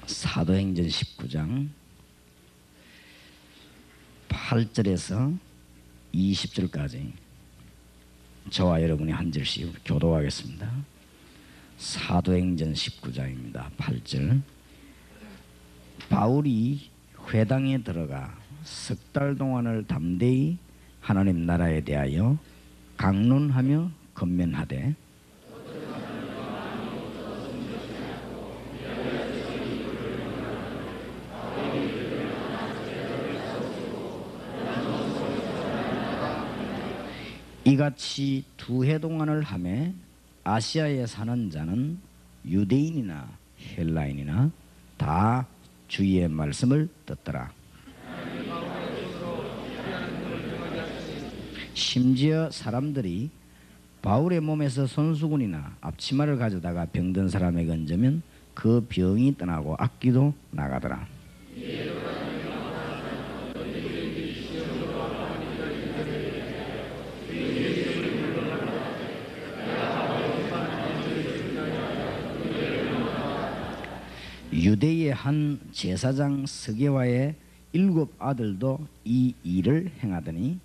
사도행전 19장 8절에서 20절까지 저와 여러분이 한 절씩 교도하겠습니다. 사도행전 19장입니다. 8절. 바울이 회당에 들어가 석 달 동안을 담대히 하나님 나라에 대하여 강론하며 권면하되 이같이 2해 동안을 하매 아시아에 사는 자는 유대인이나 헬라인이나 다 주의 말씀을 듣더라. 심지어 사람들이 바울의 몸에서 손수건이나 앞치마를 가져다가 병든 사람에게 얹으면 그 병이 떠나고 악기도 나가더라. 유대의 한 제사장 스게와의 7 아들도 이 일을 행하더니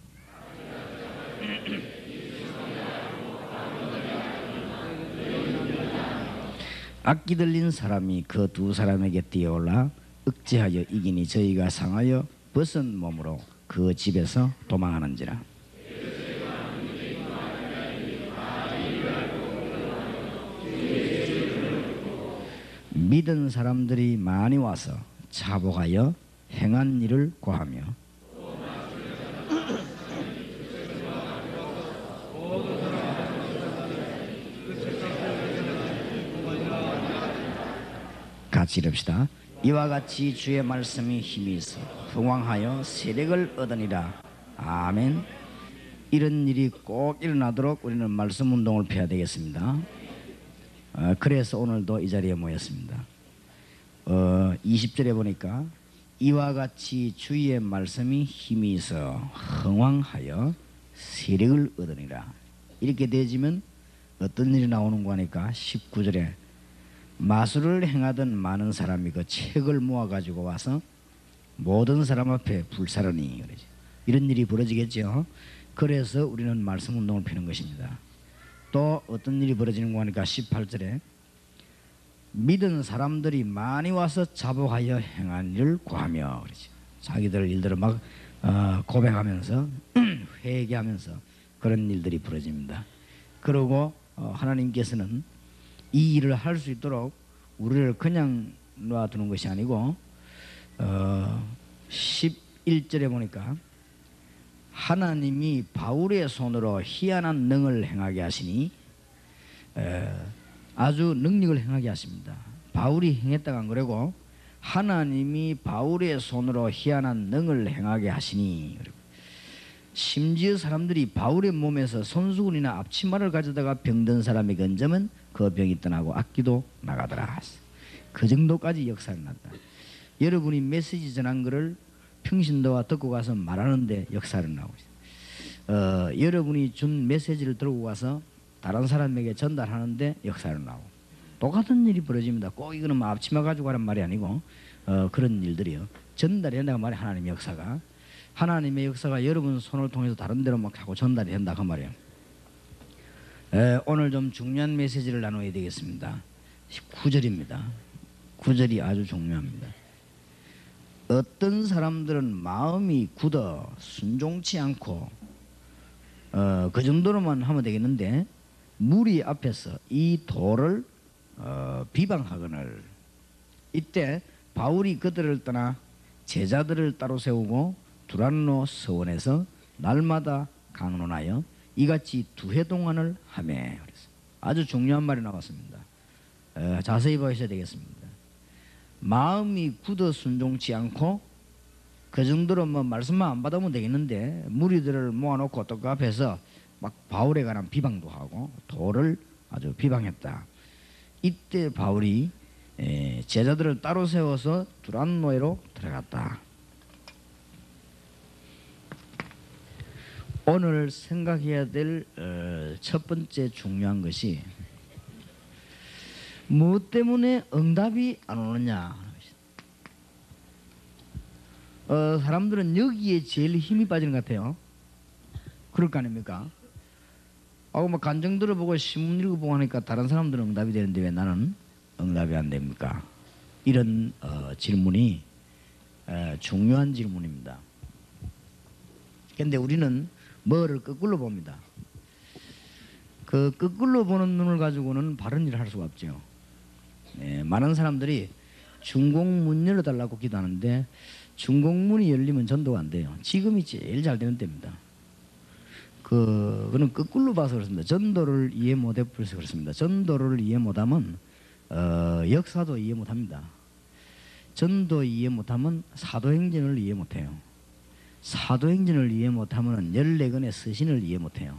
악기 들린 사람이 그 2 사람에게 뛰어올라 억제하여 이기니 저희가 상하여 벗은 몸으로 그 집에서 도망하는지라. 믿은 사람들이 많이 와서 자복하여 행한 일을 고하며 같이 이릅시다. 이와 같이 주의 말씀이 힘이 있어 흥왕하여 세력을 얻으니라. 아멘. 이런 일이 꼭 일어나도록 우리는 말씀 운동을 펴야 되겠습니다. 그래서 오늘도 이 자리에 모였습니다. 20절에 보니까 이와 같이 주의 말씀이 힘이 있어 흥왕하여 세력을 얻으니라. 이렇게 되지면 어떤 일이 나오는가 하니까 19절에 마술을 행하던 많은 사람이 그 책을 모아가지고 와서 모든 사람 앞에 불사르니 그러죠. 이런 일이 벌어지겠죠. 그래서 우리는 말씀 운동을 펴는 것입니다. 또 어떤 일이 벌어지는가 하니까 18절에 믿은 사람들이 많이 와서 자복하여 행한 일을 구하며 그러죠. 자기들 일들을 막 고백하면서 회개하면서 그런 일들이 벌어집니다. 그리고 하나님께서는 이 일을 할 수 있도록 우리를 그냥 놔두는 것이 아니고 11절에 보니까 하나님이 바울의 손으로 희한한 능을 행하게 하시니 아주 능력을 행하게 하십니다. 바울이 행했다가 안 그러고 하나님이 바울의 손으로 희한한 능을 행하게 하시니, 심지어 사람들이 바울의 몸에서 손수건이나 앞치마를 가져다가 병든 사람에게 얹으면 그 병이 떠나고 악기도 나가더라. 그 정도까지 역사를 났다. 여러분이 메시지 전한 것을 평신도와 듣고 가서 말하는데 역사를 나오고 있어요. 여러분이 준 메시지를 들고 가서 다른 사람에게 전달하는데 역사를 나오고, 똑같은 일이 벌어집니다. 꼭 이거는 뭐 앞치마 가지고 하란 말이 아니고 그런 일들이요. 전달이 된다고 말이에요. 하나님의 역사가. 하나님의 역사가 여러분 손을 통해서 다른 데로 막 하고 전달이 된다 그 말이에요. 오늘 좀 중요한 메시지를 나눠야 되겠습니다. 9절입니다. 9절이 아주 중요합니다. 어떤 사람들은 마음이 굳어 순종치 않고 그 정도로만 하면 되겠는데 무리 앞에서 이 도를 비방하거늘. 이때 바울이 그들을 떠나 제자들을 따로 세우고 두란노 서원에서 날마다 강론하여 이같이 2해 동안을 하며. 아주 중요한 말이 나왔습니다. 자세히 보셔야 되겠습니다. 마음이 굳어 순종치 않고 그 정도로 뭐 말씀만 안 받으면 되겠는데 무리들을 모아놓고 또 그 앞에서 막 바울에 관한 비방도 하고 도를 아주 비방했다. 이때 바울이 제자들을 따로 세워서 두란노에로 들어갔다. 오늘 생각해야 될 첫 번째 중요한 것이 무엇 때문에 응답이 안 오느냐. 사람들은 여기에 제일 힘이 빠지는 것 같아요. 그럴 거 아닙니까? 뭐 간증 들어보고 신문 읽어보고 하니까 다른 사람들은 응답이 되는데 왜 나는 응답이 안 됩니까? 이런 질문이 중요한 질문입니다. 그런데 우리는 뭐를 거꾸로 봅니다. 그 거꾸로 보는 눈을 가지고는 바른 일을 할 수가 없죠. 많은 사람들이 중공문 열어달라고 기도하는데 중공문이 열리면 전도가 안 돼요. 지금이 제일 잘 되는 때입니다. 그는 거꾸로 봐서 그렇습니다. 전도를 이해 못해 버려서 그렇습니다. 전도를 이해 못하면 역사도 이해 못합니다. 전도 이해 못하면 사도행전을 이해 못해요. 사도행전을 이해 못하면 14권의 서신을 이해 못해요.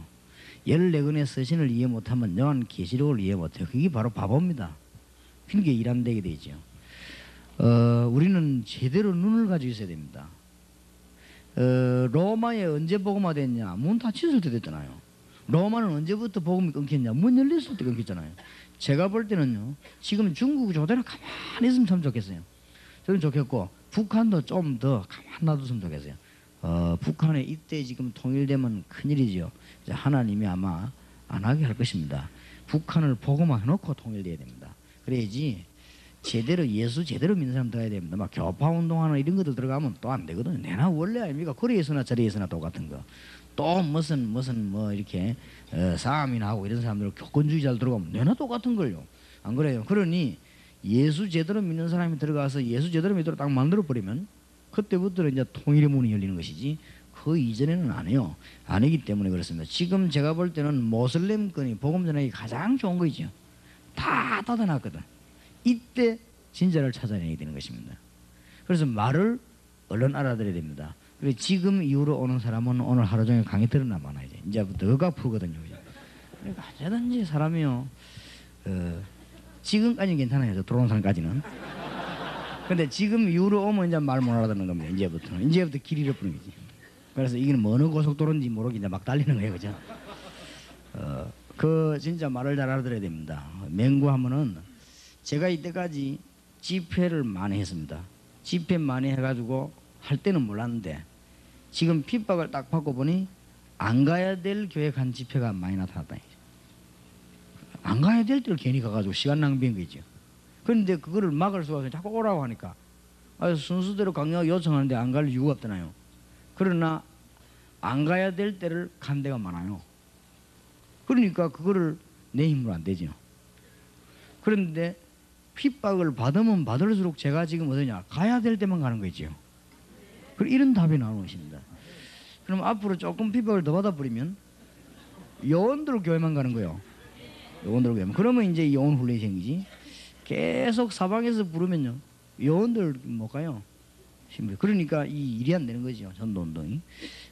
14권의 서신을 이해 못하면 요한계시록을 이해 못해요. 그게 바로 바보입니다. 그러니까 일 안 되게 되죠. 우리는 제대로 눈을 가지고 있어야 됩니다. 로마에 언제 복음화 됐냐? 문 닫혔을 때 됐잖아요. 로마는 언제부터 복음이 끊겼냐? 문 열렸을 때 끊겼잖아요. 제가 볼 때는요, 지금 중국 조대로 가만히 있으면 참 좋겠어요. 저는 좋겠고, 북한도 좀 더 가만 놔뒀으면 좋겠어요. 북한에 이때 지금 통일되면 큰일이죠. 하나님이 아마 안 하게 할 것입니다. 북한을 복음화 해놓고 통일돼야 됩니다. 그래야지 제대로 예수 제대로 믿는 사람 들어야 됩니다. 막 교파 운동하는 이런 것들 들어가면 또 안 되거든요. 내나 원래 아닙니까? 거리에서나 저리에서나 똑같은 거. 또 무슨 뭐 이렇게 싸움이나 하고 이런 사람들 교권주의자들 들어가면 내나 똑같은 걸요. 안 그래요? 그러니 예수 제대로 믿는 사람이 들어가서 예수 제대로 믿도록 딱 만들어 버리면 그때부터는 이제 통일의 문이 열리는 것이지 그 이전에는 안 해요. 아니기 때문에 그렇습니다. 지금 제가 볼 때는 모슬렘권이 복음 전하기 가장 좋은 거죠. 다 닫아놨거든. 이때 진짜를 찾아내야 되는 것입니다. 그래서 말을 얼른 알아들어야 됩니다. 그리고 지금 이후로 오는 사람은 오늘 하루 종일 강의 들으나 마나 이제부터 억압 푸거든요. 그러니까 언제든지 사람이요. 지금까지는 괜찮아요. 들어오는 사람까지는. 근데 지금 이후로 오면 이제 말 못 알아듣는 겁니다. 이제부터 길 잃어버리는 거지. 그래서 이게 어느 고속도로인지 모르게 이제 막 달리는 거예요. 그죠? 진짜 말을 잘 알아들어야 됩니다. 맹구하면은 제가 이때까지 집회를 많이 했습니다. 집회 많이 해가지고 할 때는 몰랐는데 지금 핍박을 딱 받고 보니 안 가야 될 교회 간 집회가 많이 나타났다. 안 가야 될 때를 괜히 가가지고 시간 낭비한 거죠. 그런데 그거를 막을 수가 없어요. 자꾸 오라고 하니까 순수대로 강력하게 요청하는데 안 갈 이유가 없잖아요. 그러나 안 가야 될 때를 간 데가 많아요. 그러니까 그거를 내 힘으로 안 되죠. 그런데 핍박을 받으면 받을수록 제가 지금 어디냐 가야 될 때만 가는 거죠. 이런 답이 나오는 것입니다. 그럼 앞으로 조금 핍박을 더 받아버리면 요원들 교회만 가는 거예요. 요원들 교회만. 그러면 이제 요원 훈련이 생기지. 계속 사방에서 부르면요 요원들 못 가요. 그러니까 이 일이 안 되는 거죠. 전도운동이.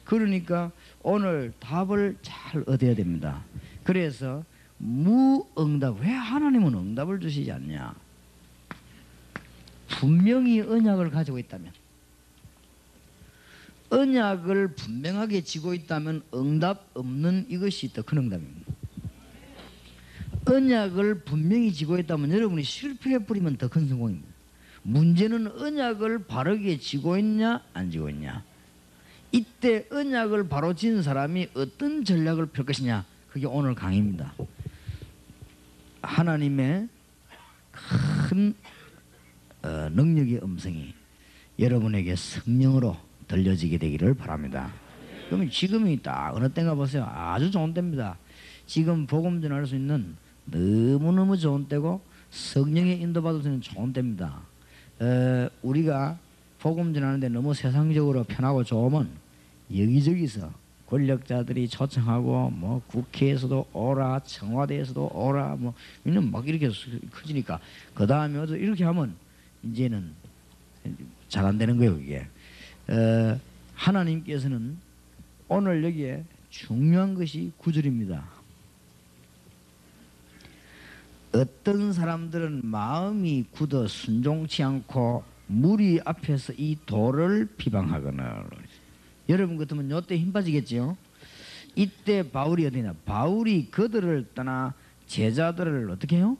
그러니까 오늘 답을 잘 얻어야 됩니다. 그래서 무응답. 왜 하나님은 응답을 주시지 않냐? 분명히 언약을 가지고 있다면, 언약을 분명하게 지고 있다면 응답 없는 이것이 더 큰 응답입니다. 언약을 분명히 지고 있다면 여러분이 실패해버리면 더 큰 성공입니다. 문제는 언약을 바르게 지고 있냐 안 지고 있냐. 이때 언약을 바로 진 사람이 어떤 전략을 펼 것이냐, 그게 오늘 강의입니다. 하나님의 큰 능력의 음성이 여러분에게 성령으로 들려지게 되기를 바랍니다. 그러면 지금이 딱 어느 때인가 보세요. 아주 좋은 때입니다. 지금 복음 전할 수 있는 너무너무 좋은 때고 성령의 인도받을 수 있는 좋은 때입니다. 우리가 복음 전하는데 너무 세상적으로 편하고 좋으면 여기저기서 권력자들이 초청하고 뭐 국회에서도 오라, 청와대에서도 오라, 뭐 이는 막 이렇게 커지니까 그 다음에 이렇게 하면 이제는 잘 안 되는 거예요. 이게 하나님께서는 오늘 여기에 중요한 것이 9절입니다. 어떤 사람들은 마음이 굳어 순종치 않고 무리 앞에서 이 도를 비방하거나. 여러분 같으면 이때 힘 빠지겠죠. 이때 바울이 어디냐? 바울이 그들을 떠나 제자들을 어떻게 해요?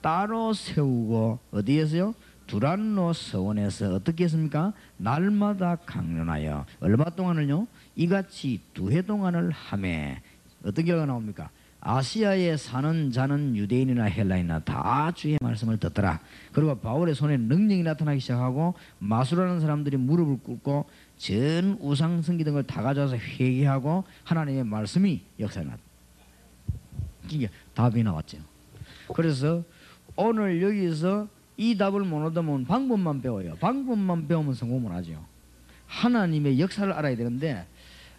따로 세우고 어디에서요? 두란노 서원에서 어떻게 했습니까? 날마다 강론하여 얼마 동안을요? 이같이 2해 동안을 하매 어떤 결과가 나옵니까? 아시아에 사는 자는 유대인이나 헬라인이나 다 주의 말씀을 듣더라. 그리고 바울의 손에 능력이 나타나기 시작하고 마술하는 사람들이 무릎을 꿇고 전 우상 성기 등을 다 가져와서 회개하고 하나님의 말씀이 역사에 나왔다. 이게 답이 나왔죠. 그래서 오늘 여기서 이 답을 못 얻으면 방법만 배워요. 방법만 배우면 성공 못 하죠. 하나님의 역사를 알아야 되는데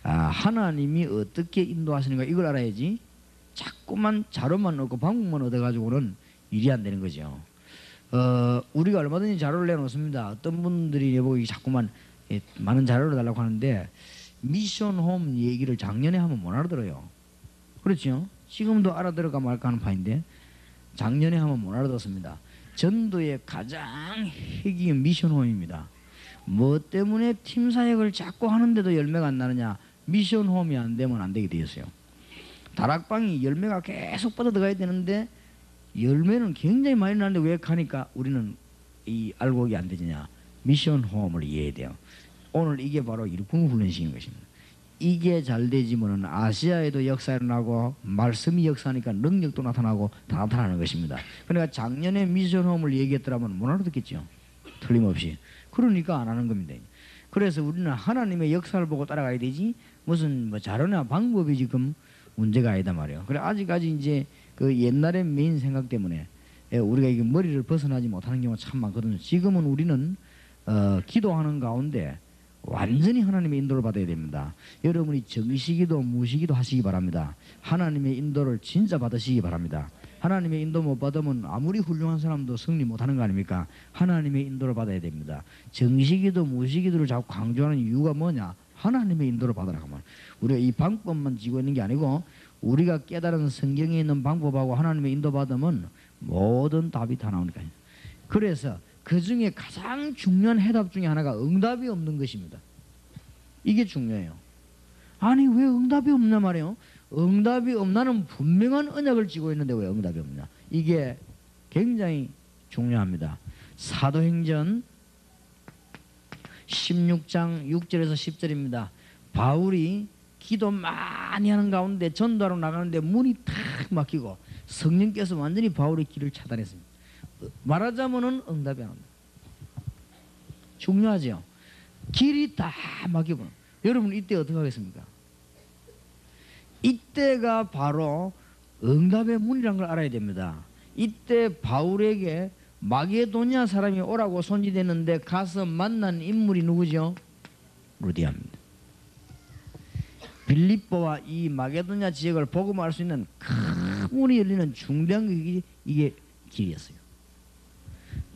하나님이 어떻게 인도하시는가 이걸 알아야지 자꾸만 자료만 얻고 방법만 얻어가지고는 일이 안 되는 거죠. 우리가 얼마든지 자료를 내놓습니다. 어떤 분들이 내보기 자꾸만 많은 자료를 달라고 하는데 미션 홈 얘기를 작년에 하면 못 알아들어요. 그렇죠? 지금도 알아들어가 말까 하는 판인데 작년에 하면 못 알아들었습니다. 전도의 가장 핵인 미션 홈입니다. 뭐 때문에 팀 사역을 자꾸 하는데도 열매가 안 나느냐? 미션 홈이 안 되면 안 되게 되었어요. 다락방이 열매가 계속 뻗어들어가야 되는데 열매는 굉장히 많이 나는데 왜 가니까 우리는 알곡이 안 되느냐? 미션 홈을 이해해야 돼요. 오늘 이게 바로 일꾼 훈련식인 것입니다. 이게 잘 되지면은 아시아에도 역사가 나고 말씀이 역사하니까 능력도 나타나고 다 나타나는 것입니다. 그러니까 작년에 미션 홈을 얘기했더라면 못 알아듣겠죠. 틀림없이. 그러니까 안 하는 겁니다. 그래서 우리는 하나님의 역사를 보고 따라가야 되지 무슨 뭐 자료나 방법이 지금 문제가 아니다 말이에요. 그래 아직까지 이제 그 옛날의 메인 생각 때문에 우리가 이게 머리를 벗어나지 못하는 경우가 참 많거든요. 지금은 우리는 기도하는 가운데 완전히 하나님의 인도를 받아야 됩니다. 여러분이 정시기도 무시기도 하시기 바랍니다. 하나님의 인도를 진짜 받으시기 바랍니다. 하나님의 인도 못 받으면 아무리 훌륭한 사람도 승리 못하는 거 아닙니까? 하나님의 인도를 받아야 됩니다. 정시기도 무시기도를 자꾸 강조하는 이유가 뭐냐? 하나님의 인도를 받으라 하면 우리가 이 방법만 지고 있는 게 아니고 우리가 깨달은 성경에 있는 방법하고 하나님의 인도 받으면 모든 답이 다 나오니까요. 그래서 그 중에 가장 중요한 해답 중에 하나가 응답이 없는 것입니다. 이게 중요해요. 아니 왜 응답이 없냐 말이에요. 응답이 없나는 분명한 언약을 쥐고 있는데 왜 응답이 없냐. 이게 굉장히 중요합니다. 사도행전 16장 6절에서 10절입니다. 바울이 기도 많이 하는 가운데 전도하러 나가는데 문이 탁 막히고 성령께서 완전히 바울의 길을 차단했습니다. 말하자면은 응답이 안 옵니다. 중요하죠. 길이 다 막히고 여러분 이때 어떻게 하겠습니까? 이때가 바로 응답의 문이라는 걸 알아야 됩니다. 이때 바울에게 마게도냐 사람이 오라고 손짓했는데 가서 만난 인물이 누구죠? 루디아입니다. 빌립보와 이 마게도냐 지역을 복음할 수 있는 큰 문이 열리는 중대한 길이 이게 길이었어요.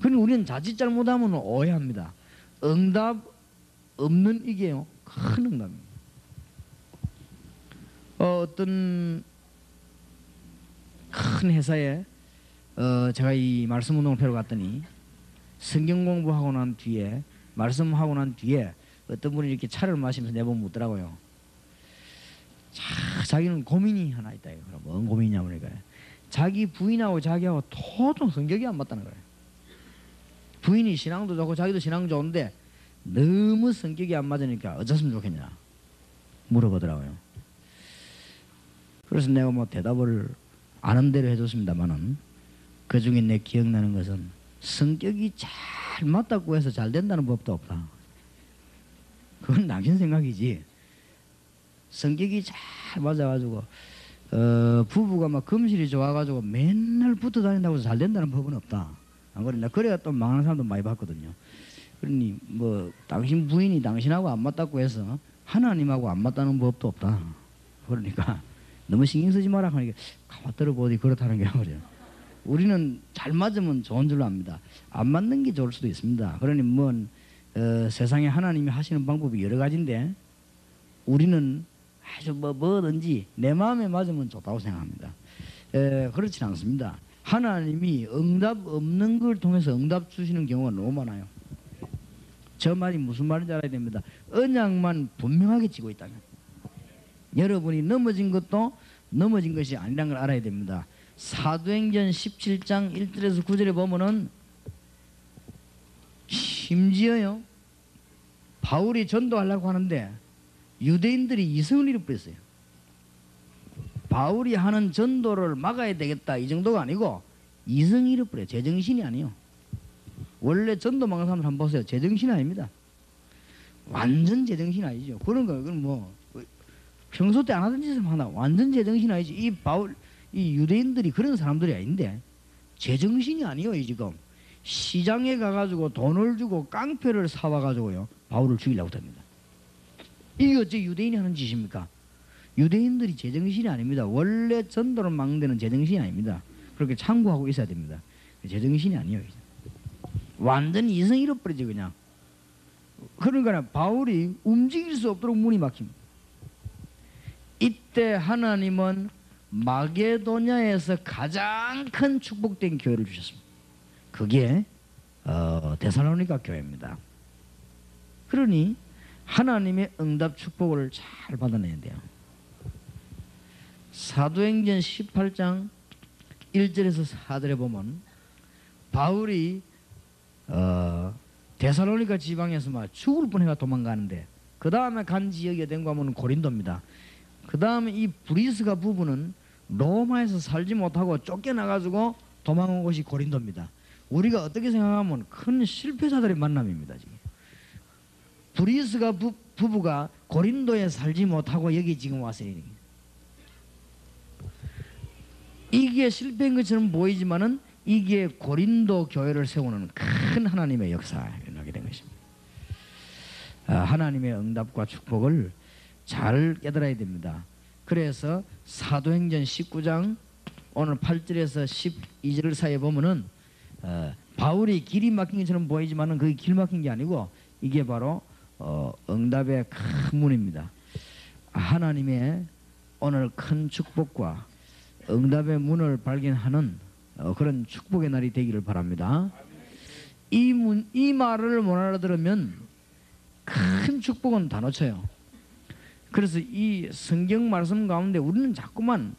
그러니 우리는 자칫 잘못하면 오해합니다. 응답 없는 이게요 큰 응답입니다. 어떤 큰 회사에 제가 이 말씀 운동을 배우러 갔더니 성경 공부하고 난 뒤에 말씀하고 난 뒤에 어떤 분이 이렇게 차를 마시면서 내보면 묻더라고요. 자기는 고민이 하나 있다. 그럼 뭔 고민이냐 보니까 자기 부인하고 자기하고 도통 성격이 안 맞다는 거예요. 부인이 신앙도 좋고 자기도 신앙 좋은데 너무 성격이 안 맞으니까 어쩌으면 좋겠냐 물어보더라고요. 그래서 내가 뭐 대답을 아는 대로 해줬습니다만은 그 중에 내 기억나는 것은 성격이 잘 맞다고 해서 잘 된다는 법도 없다. 그건 당신 생각이지. 성격이 잘 맞아가지고 부부가 막 금실이 좋아가지고 맨날 붙어 다닌다고 해서 잘 된다는 법은 없다. 안 그러나 그래야 또 망하는 사람도 많이 봤거든요. 그러니 뭐 당신 부인이 당신하고 안 맞다고 해서 하나님하고 안 맞다는 법도 없다. 그러니까 너무 신경 쓰지 마라 하니까 가만 들어보니 그렇다는 게 그래요. 우리는 잘 맞으면 좋은 줄로 압니다. 안 맞는 게 좋을 수도 있습니다. 그러니 세상에 하나님이 하시는 방법이 여러 가지인데 우리는 아주 뭐든지 내 마음에 맞으면 좋다고 생각합니다. 그렇진 않습니다. 하나님이 응답 없는 걸 통해서 응답 주시는 경우가 너무 많아요. 저 말이 무슨 말인지 알아야 됩니다. 언약만 분명하게 쥐고 있다면 여러분이 넘어진 것도 넘어진 것이 아니라는 걸 알아야 됩니다. 사도행전 17장 1절에서 9절에 보면은 심지어요, 바울이 전도하려고 하는데 유대인들이 이성을 잃어버렸어요. 바울이 하는 전도를 막아야 되겠다 이 정도가 아니고 이성을 잃어버려요. 제정신이 아니에요. 원래 전도 막는 사람 한번 보세요. 제정신이 아닙니다. 완전 제정신 아니죠. 그런 거, 그건 뭐 평소 때 안 하던 짓을 하나 완전 제정신 아니지. 이 유대인들이 그런 사람들이 아닌데 제정신이 아니에요. 지금 시장에 가가지고 돈을 주고 깡패를 사와가지고요 바울을 죽이려고 합니다. 이게 어째 유대인이 하는 짓입니까? 유대인들이 제정신이 아닙니다. 원래 전도를 막는 데는 제정신이 아닙니다. 그렇게 참고하고 있어야 됩니다. 제정신이 아니에요. 완전히 이성 잃어버리지 그냥. 그러니까 바울이 움직일 수 없도록 문이 막힙니다. 이때 하나님은 마게도냐에서 가장 큰 축복된 교회를 주셨습니다. 그게 데살로니가 교회입니다. 그러니 하나님의 응답 축복을 잘 받아내야 돼요. 사도행전 18장 1절에서 4절에 보면 바울이 데살로니가 지방에서 막 죽을 뻔해가 도망가는데 그 다음에 간 지역이 어딘가 하면 고린도입니다. 그 다음에 이 브리스가 부부는 로마에서 살지 못하고 쫓겨나가지고 도망온 곳이 고린도입니다. 우리가 어떻게 생각하면 큰 실패자들의 만남입니다. 지금 브리스가 부부가 고린도에 살지 못하고 여기 지금 왔어요. 이게 실패인 것처럼 보이지만은 이게 고린도 교회를 세우는 큰 하나님의 역사에 일어나게 된 것입니다. 하나님의 응답과 축복을 잘 깨달아야 됩니다. 그래서 사도행전 19장 오늘 8절에서 12절 사이에 보면은 바울이 길이 막힌 것처럼 보이지만은 그게 길 막힌 게 아니고 이게 바로 응답의 큰 문입니다. 하나님의 오늘 큰 축복과 응답의 문을 발견하는 그런 축복의 날이 되기를 바랍니다. 이 말을 못 알아들으면 큰 축복은 다 놓쳐요. 그래서 이 성경 말씀 가운데 우리는 자꾸만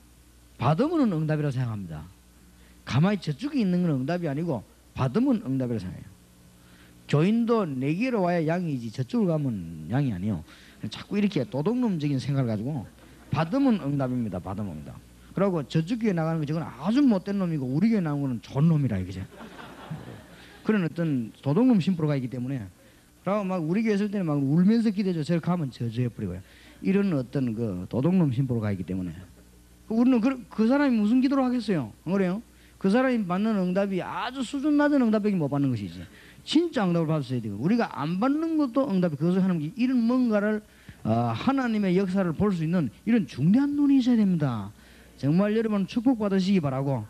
받으면 응답이라고 생각합니다. 가만히 저쪽에 있는 건 응답이 아니고 받으면 응답이라고 생각해요. 교인도 내게로 와야 양이지 저쪽으로 가면 양이 아니에요. 자꾸 이렇게 도둑놈적인 생각을 가지고 받으면 응답입니다. 받으면 응답. 그리고 저쪽 교회 나가는 거 저건 아주 못된 놈이고 우리 교회 나오는 거는 좋은 놈이라 이거죠. 그런 어떤 도둑놈 심보가 있기 때문에 그리고 막 우리 교회 있을 때는 막 울면서 기대죠. 저를 가면 저주해버리고요. 이런 어떤 그 도둑놈 심보로 가 있기 때문에 우리는 그 사람이 무슨 기도를 하겠어요? 안 그래요? 그 사람이 받는 응답이 아주 수준 낮은 응답밖에 못 받는 것이지. 진짜 응답을 받았어야 되고 우리가 안 받는 것도 응답이 그것을 하는 게 이런 뭔가를 하나님의 역사를 볼 수 있는 이런 중대한 눈이 있어야 됩니다. 정말 여러분 축복받으시기 바라고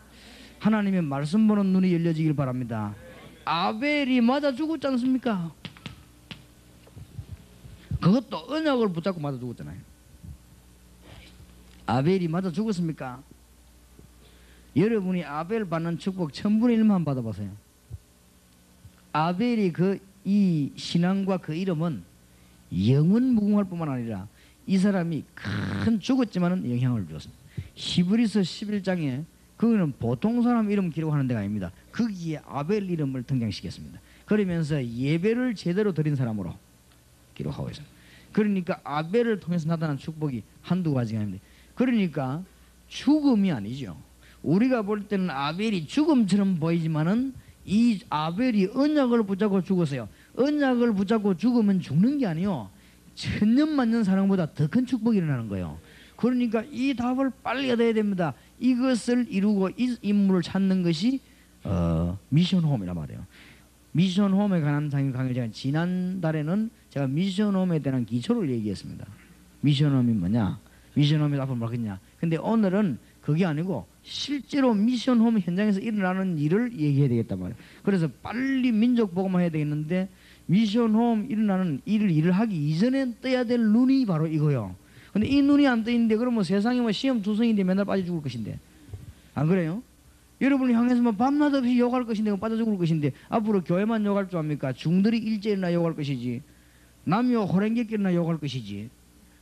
하나님의 말씀 보는 눈이 열려지길 바랍니다. 아벨이 맞아 죽었지 않습니까? 그것도 언약을 붙잡고 맞아 죽었잖아요. 아벨이 맞아 죽었습니까? 여러분이 아벨 받는 축복 1000분의 1만 받아보세요. 아벨이 이 신앙과 그 이름은 영원 무궁할 뿐만 아니라 이 사람이 큰 죽었지만은 영향을 주었습니다. 히브리서 11장에 그거는 보통 사람 이름 기록하는 데가 아닙니다. 거기에 아벨 이름을 등장시켰습니다. 그러면서 예배를 제대로 드린 사람으로 기록하고 있습니다. 그러니까 아벨을 통해서 나타난 축복이 한두 가지가 아닙니다. 그러니까 죽음이 아니죠. 우리가 볼 때는 아벨이 죽음처럼 보이지만은 이 아벨이 언약을 붙잡고 죽었어요. 언약을 붙잡고 죽으면 죽는 게 아니요. 천년만년 사랑보다 더 큰 축복이 일어나는 거예요. 그러니까 이 답을 빨리 얻어야 됩니다. 이것을 이루고 이 인물을 찾는 것이 미션홈이란 말이에요. 미션홈에 관한 강의 제가 지난달에는 제가 미션홈에 대한 기초를 얘기했습니다. 미션홈이 뭐냐? 미션홈이 앞으로 뭐겠냐? 근데 오늘은 그게 아니고 실제로 미션홈 현장에서 일어나는 일을 얘기해야 되겠단 말이에요. 그래서 빨리 민족 보고만 해야 되겠는데 미션홈 일어나는 일을 하기 이전에 떠야 될 눈이 바로 이거요. 근데 이 눈이 안 떠 있는데 그러면 세상에 뭐 시험 투성인데 맨날 빠져 죽을 것인데 안 그래요? 여러분을 향해서 뭐 밤낮 없이 욕할 것인데 빠져 죽을 것인데 앞으로 교회만 욕할 줄 압니까? 중들이 일제일이나 욕할 것이지 남요 호랭객끼리나 욕할 것이지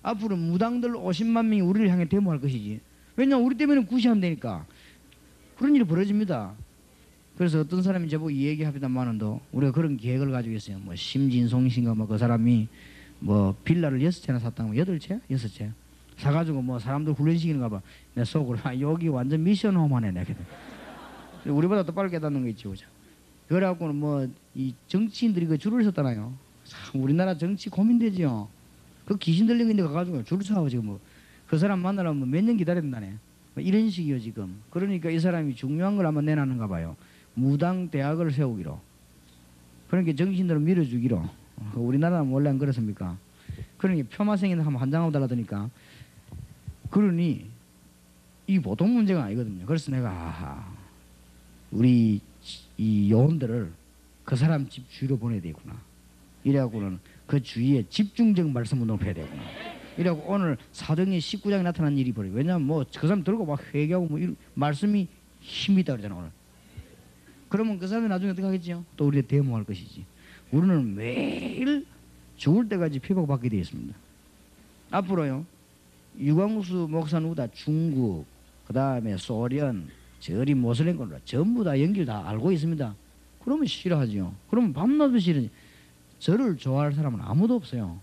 앞으로 무당들 50만 명이 우리를 향해 데모할 것이지. 왜냐하면 우리 때문에 구시하면 되니까 그런 일이 벌어집니다. 그래서 어떤 사람이 저보고 이 얘기 합니다만은도 우리가 그런 계획을 가지고 있어요. 뭐 심진송신가 뭐 그 사람이 뭐 빌라를 6채나 샀다고. 8채? 6채 사가지고 뭐 사람들 훈련시키는가 봐. 내 속으로 여기 완전 미션홈 하네 내가. 우리보다 더 빨리 깨닫는 거 있지 그죠. 그래갖고는 뭐 이 정치인들이 그 줄을 섰잖아요. 참 우리나라 정치 고민되지요. 그 귀신 들린 건데 가가지고 줄 서고 지금 뭐 그 사람 만나려면 몇 년 기다려야 된다네. 뭐 이런 식이요 지금. 그러니까 이 사람이 중요한 걸 한번 내놨는가 봐요. 무당 대학을 세우기로. 그러니까 정신들을 밀어주기로. 우리나라는 원래 안 그렇습니까? 그러니 표마생이나 한번 한 장 하고 달라더니까. 그러니 이 보통 문제가 아니거든요. 그래서 내가 우리 이 요원들을 그 사람 집 주위로 보내야 되구나. 이래갖고는 그 주위에 집중적 말씀 운동을 해야 되구나. 이래갖고 오늘 사도행전 19장에 나타난 일이 벌어요. 왜냐하면 뭐 그 사람 들고 막 회개하고 뭐 말씀이 힘이 있다 그러잖아 오늘. 그러면 그 사람이 나중에 어떻게 하겠지요? 또 우리가 대모할 것이지. 우리는 매일 죽을 때까지 피박받게 되어 있습니다. 앞으로요. 유광수 목사 누구다 중국 그 다음에 소련 저리 모슬렘권으로 전부 다 연길 다 알고 있습니다. 그러면 싫어하죠. 그러면 밤낮도 싫으니 저를 좋아할 사람은 아무도 없어요.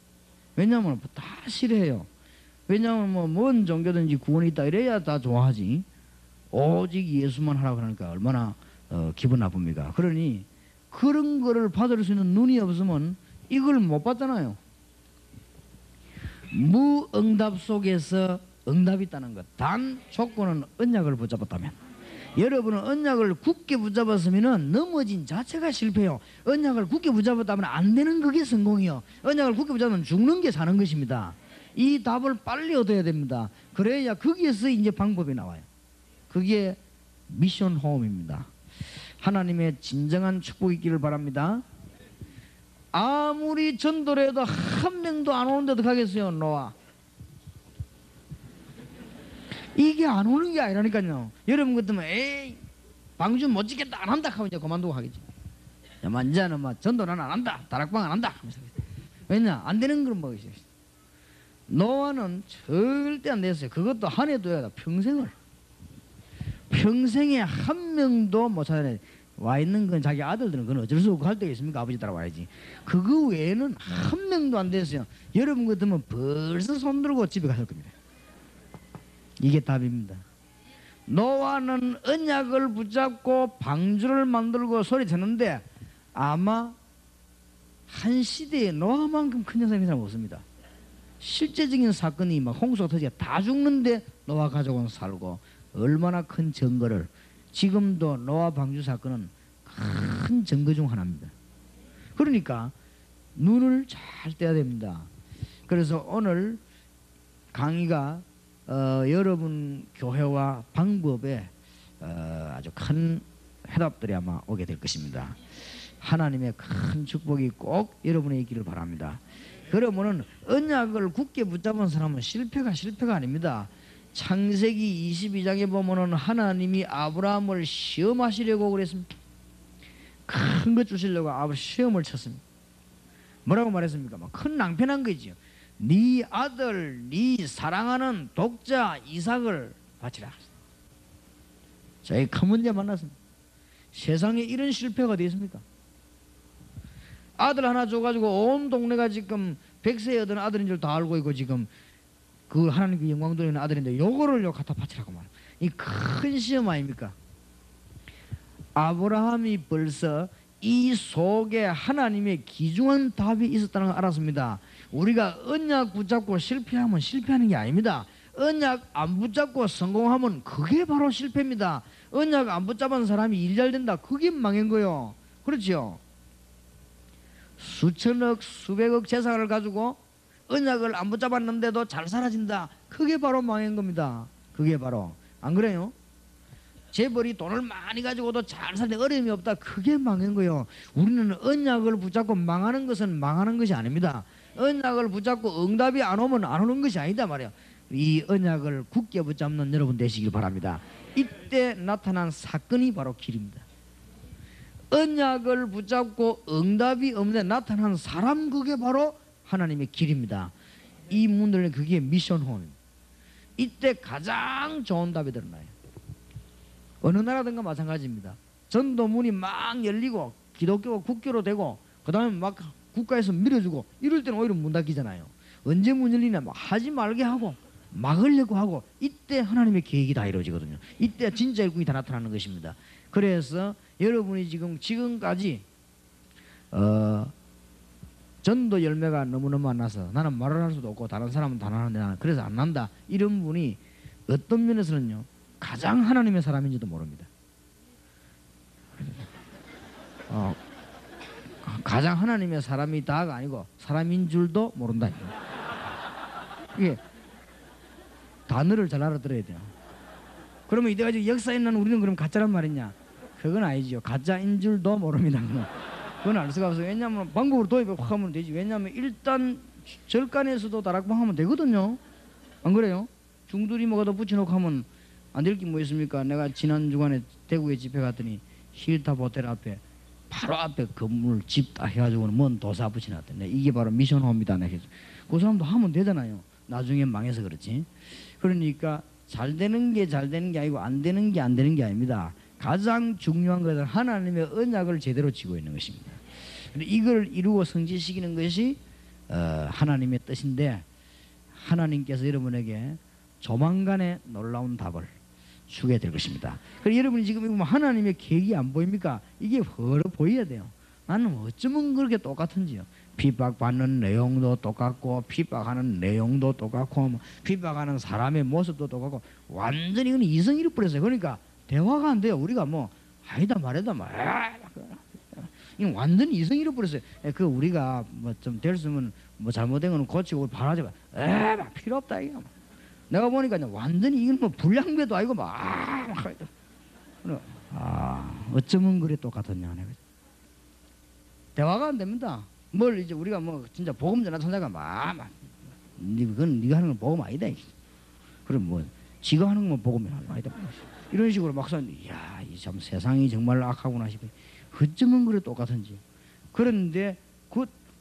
왜냐하면 다 싫어해요. 왜냐하면 뭐 뭔 종교든지 구원이 있다 이래야 다 좋아하지. 오직 예수만 하라고 하니까 얼마나 기분 나쁩니까? 그러니 그런 거를 받을 수 있는 눈이 없으면 이걸 못 받잖아요. 무응답 속에서 응답이 있다는 것. 단 조건은 언약을 붙잡았다면. 여러분은 언약을 굳게 붙잡았으면 넘어진 자체가 실패요. 언약을 굳게 붙잡았다면 안 되는 그게 성공이요. 언약을 굳게 붙잡으면 죽는 게 사는 것입니다. 이 답을 빨리 얻어야 됩니다. 그래야 거기에서 이제 방법이 나와요. 그게 미션 홈입니다. 하나님의 진정한 축복이 있기를 바랍니다. 아무리 전도를 해도 한 명도 안 오는데도 가겠어요. 노아. 이게 안 오는 게 아니라니까요. 여러분 같으면 에이 방주 못 지겠다 안 한다 하고 이제 그만두고 하겠지. 만자는 막 전도 나는 안 한다. 다락방 안 한다. 왜냐 안 되는 걸 먹으시죠. 노아는 절대 안 됐어요. 그것도 한 해 둬야 평생을. 평생에 한 명도 못 찾아내. 와 있는 건 자기 아들들은 그건 어쩔 수 없고 할 때가 있습니까? 아버지 따라와야지. 그거 외에는 한 명도 안 됐어요. 여러분 같으면 벌써 손 들고 집에 가실 겁니다. 이게 답입니다. 노아는 언약을 붙잡고 방주를 만들고 소리쳤는데 아마 한 시대에 노아만큼 큰 사람이 없습니다. 실제적인 사건이 막 홍수가 터지게 다 죽는데 노아 가족은 살고 얼마나 큰 증거를. 지금도 노아 방주 사건은 큰 증거 중 하나입니다. 그러니까 눈을 잘 떼야 됩니다. 그래서 오늘 강의가 여러분 교회와 방법에 아주 큰 해답들이 아마 오게 될 것입니다. 하나님의 큰 축복이 꼭 여러분의 있기를 바랍니다. 그러면은 언약을 굳게 붙잡은 사람은 실패가 아닙니다. 창세기 22장에 보면은 하나님이 아브라함을 시험하시려고 그랬습니다. 큰 것 주시려고 아브라함 시험을 쳤습니다. 뭐라고 말했습니까? 큰 낭패난 거지요. 네 아들, 네 사랑하는 독자 이삭을 바치라. 자, 이 큰 문제 만났습니다. 세상에 이런 실패가 어디 있습니까? 아들 하나 줘가지고 온 동네가 지금 100세에 얻은 아들인 줄 다 알고 있고 지금 그 하나님께 영광 돌리는 아들인데 요거를 갖다 바치라고 말합니다. 이 큰 시험 아닙니까? 아브라함이 벌써 이 속에 하나님의 귀중한 답이 있었다는 걸 알았습니다. 우리가 언약 붙잡고 실패하면 실패하는 게 아닙니다. 언약 안 붙잡고 성공하면 그게 바로 실패입니다. 언약 안 붙잡은 사람이 일 잘 된다. 그게 망한 거요. 그렇죠? 수천억 수백억 재산을 가지고 언약을 안 붙잡았는데도 잘 살아진다. 그게 바로 망한 겁니다. 그게 바로. 안 그래요? 재벌이 돈을 많이 가지고도 잘 사는데 어려움이 없다. 그게 망한 거예요. 우리는 언약을 붙잡고 망하는 것은 망하는 것이 아닙니다. 언약을 붙잡고 응답이 안 오면 안 오는 것이 아니다 말이에요. 이 언약을 굳게 붙잡는 여러분 되시길 바랍니다. 이때 나타난 사건이 바로 길입니다. 언약을 붙잡고 응답이 없는데 나타난 사람, 그게 바로 하나님의 길입니다. 이 문들은 그게 미션 홈입니다. 이때 가장 좋은 답이 드러나요. 어느 나라든가 마찬가지입니다. 전도문이 막 열리고 기독교가 국교로 되고 그 다음에 막 국가에서 밀어주고 이럴 때는 오히려 문 닫히잖아요. 언제 문 열리냐? 막 하지 말게 하고 막으려고 하고 이때 하나님의 계획이 다 이루어지거든요. 이때 진짜 일꾼이 다 나타나는 것입니다. 그래서 여러분이 지금까지 전도 열매가 너무너무 안 나서 나는 말을 할 수도 없고 다른 사람은 다 나는데 나는 그래서 안 난다 이런 분이 어떤 면에서는요 가장 하나님의 사람인지도 모릅니다. 가장 하나님의 사람이다가 아니고 사람인 줄도 모른다. 이게 단어를 잘 알아들어야 돼요. 그러면 이때까지 역사에 있는 우리는 그럼 가짜란 말이냐? 그건 아니죠. 가짜인 줄도 모릅니다. 그건 알 수가 없어요. 왜냐하면 방법으로 도입을 확 하면 되지. 왜냐하면 일단 절간에서도 다락방 하면 되거든요. 안 그래요? 중들이 뭐가 더 붙여놓고 하면 안 될 게 뭐 있습니까? 내가 지난 주간에 대구에 집회 갔더니 힐탑 호텔 앞에 바로 앞에 건물 집 다 해가지고는 뭔 도사 붙여놨던데 이게 바로 미션홈이다. 그 사람도 하면 되잖아요. 나중에 망해서 그렇지. 그러니까 잘 되는 게 잘 되는 게 아니고 안 되는 게 안 되는 게 아닙니다. 가장 중요한 것은 하나님의 언약을 제대로 지고 있는 것입니다. 이걸 이루고 성취시키는 것이 하나님의 뜻인데 하나님께서 여러분에게 조만간에 놀라운 답을 주게 될 것입니다. 그래서 여러분이 지금 하나님의 계획이 안 보입니까? 이게 벌어 보여야 돼요. 나는 어쩌면 그렇게 똑같은지요. 핍박받는 내용도 똑같고 핍박하는 내용도 똑같고 핍박하는 사람의 모습도 똑같고 완전히 이성 잃어버렸어요. 그러니까 대화가 안 돼요. 우리가 뭐 아니다 말해도 완전히 이성 잃어버렸어요. 그 우리가 뭐 좀 됐으면 뭐 잘못된 거는 고치고 바라지 막 필요 없다 이거. 내가 보니까 완전히 이건 뭐 불량배도 아니고 어쩌면 그래 똑같았냐. 대화가 안 됩니다. 뭘 이제 우리가 뭐 진짜 복음 전하 천사가 그건 네가 하는 건 복음 아니다. 그럼 뭐 지가 하는 건 복음이 아니다. 이런 식으로 막상 이야 이 참 세상이 정말 악하구나 싶어요. 어쩌면 그래 똑같은지. 그런데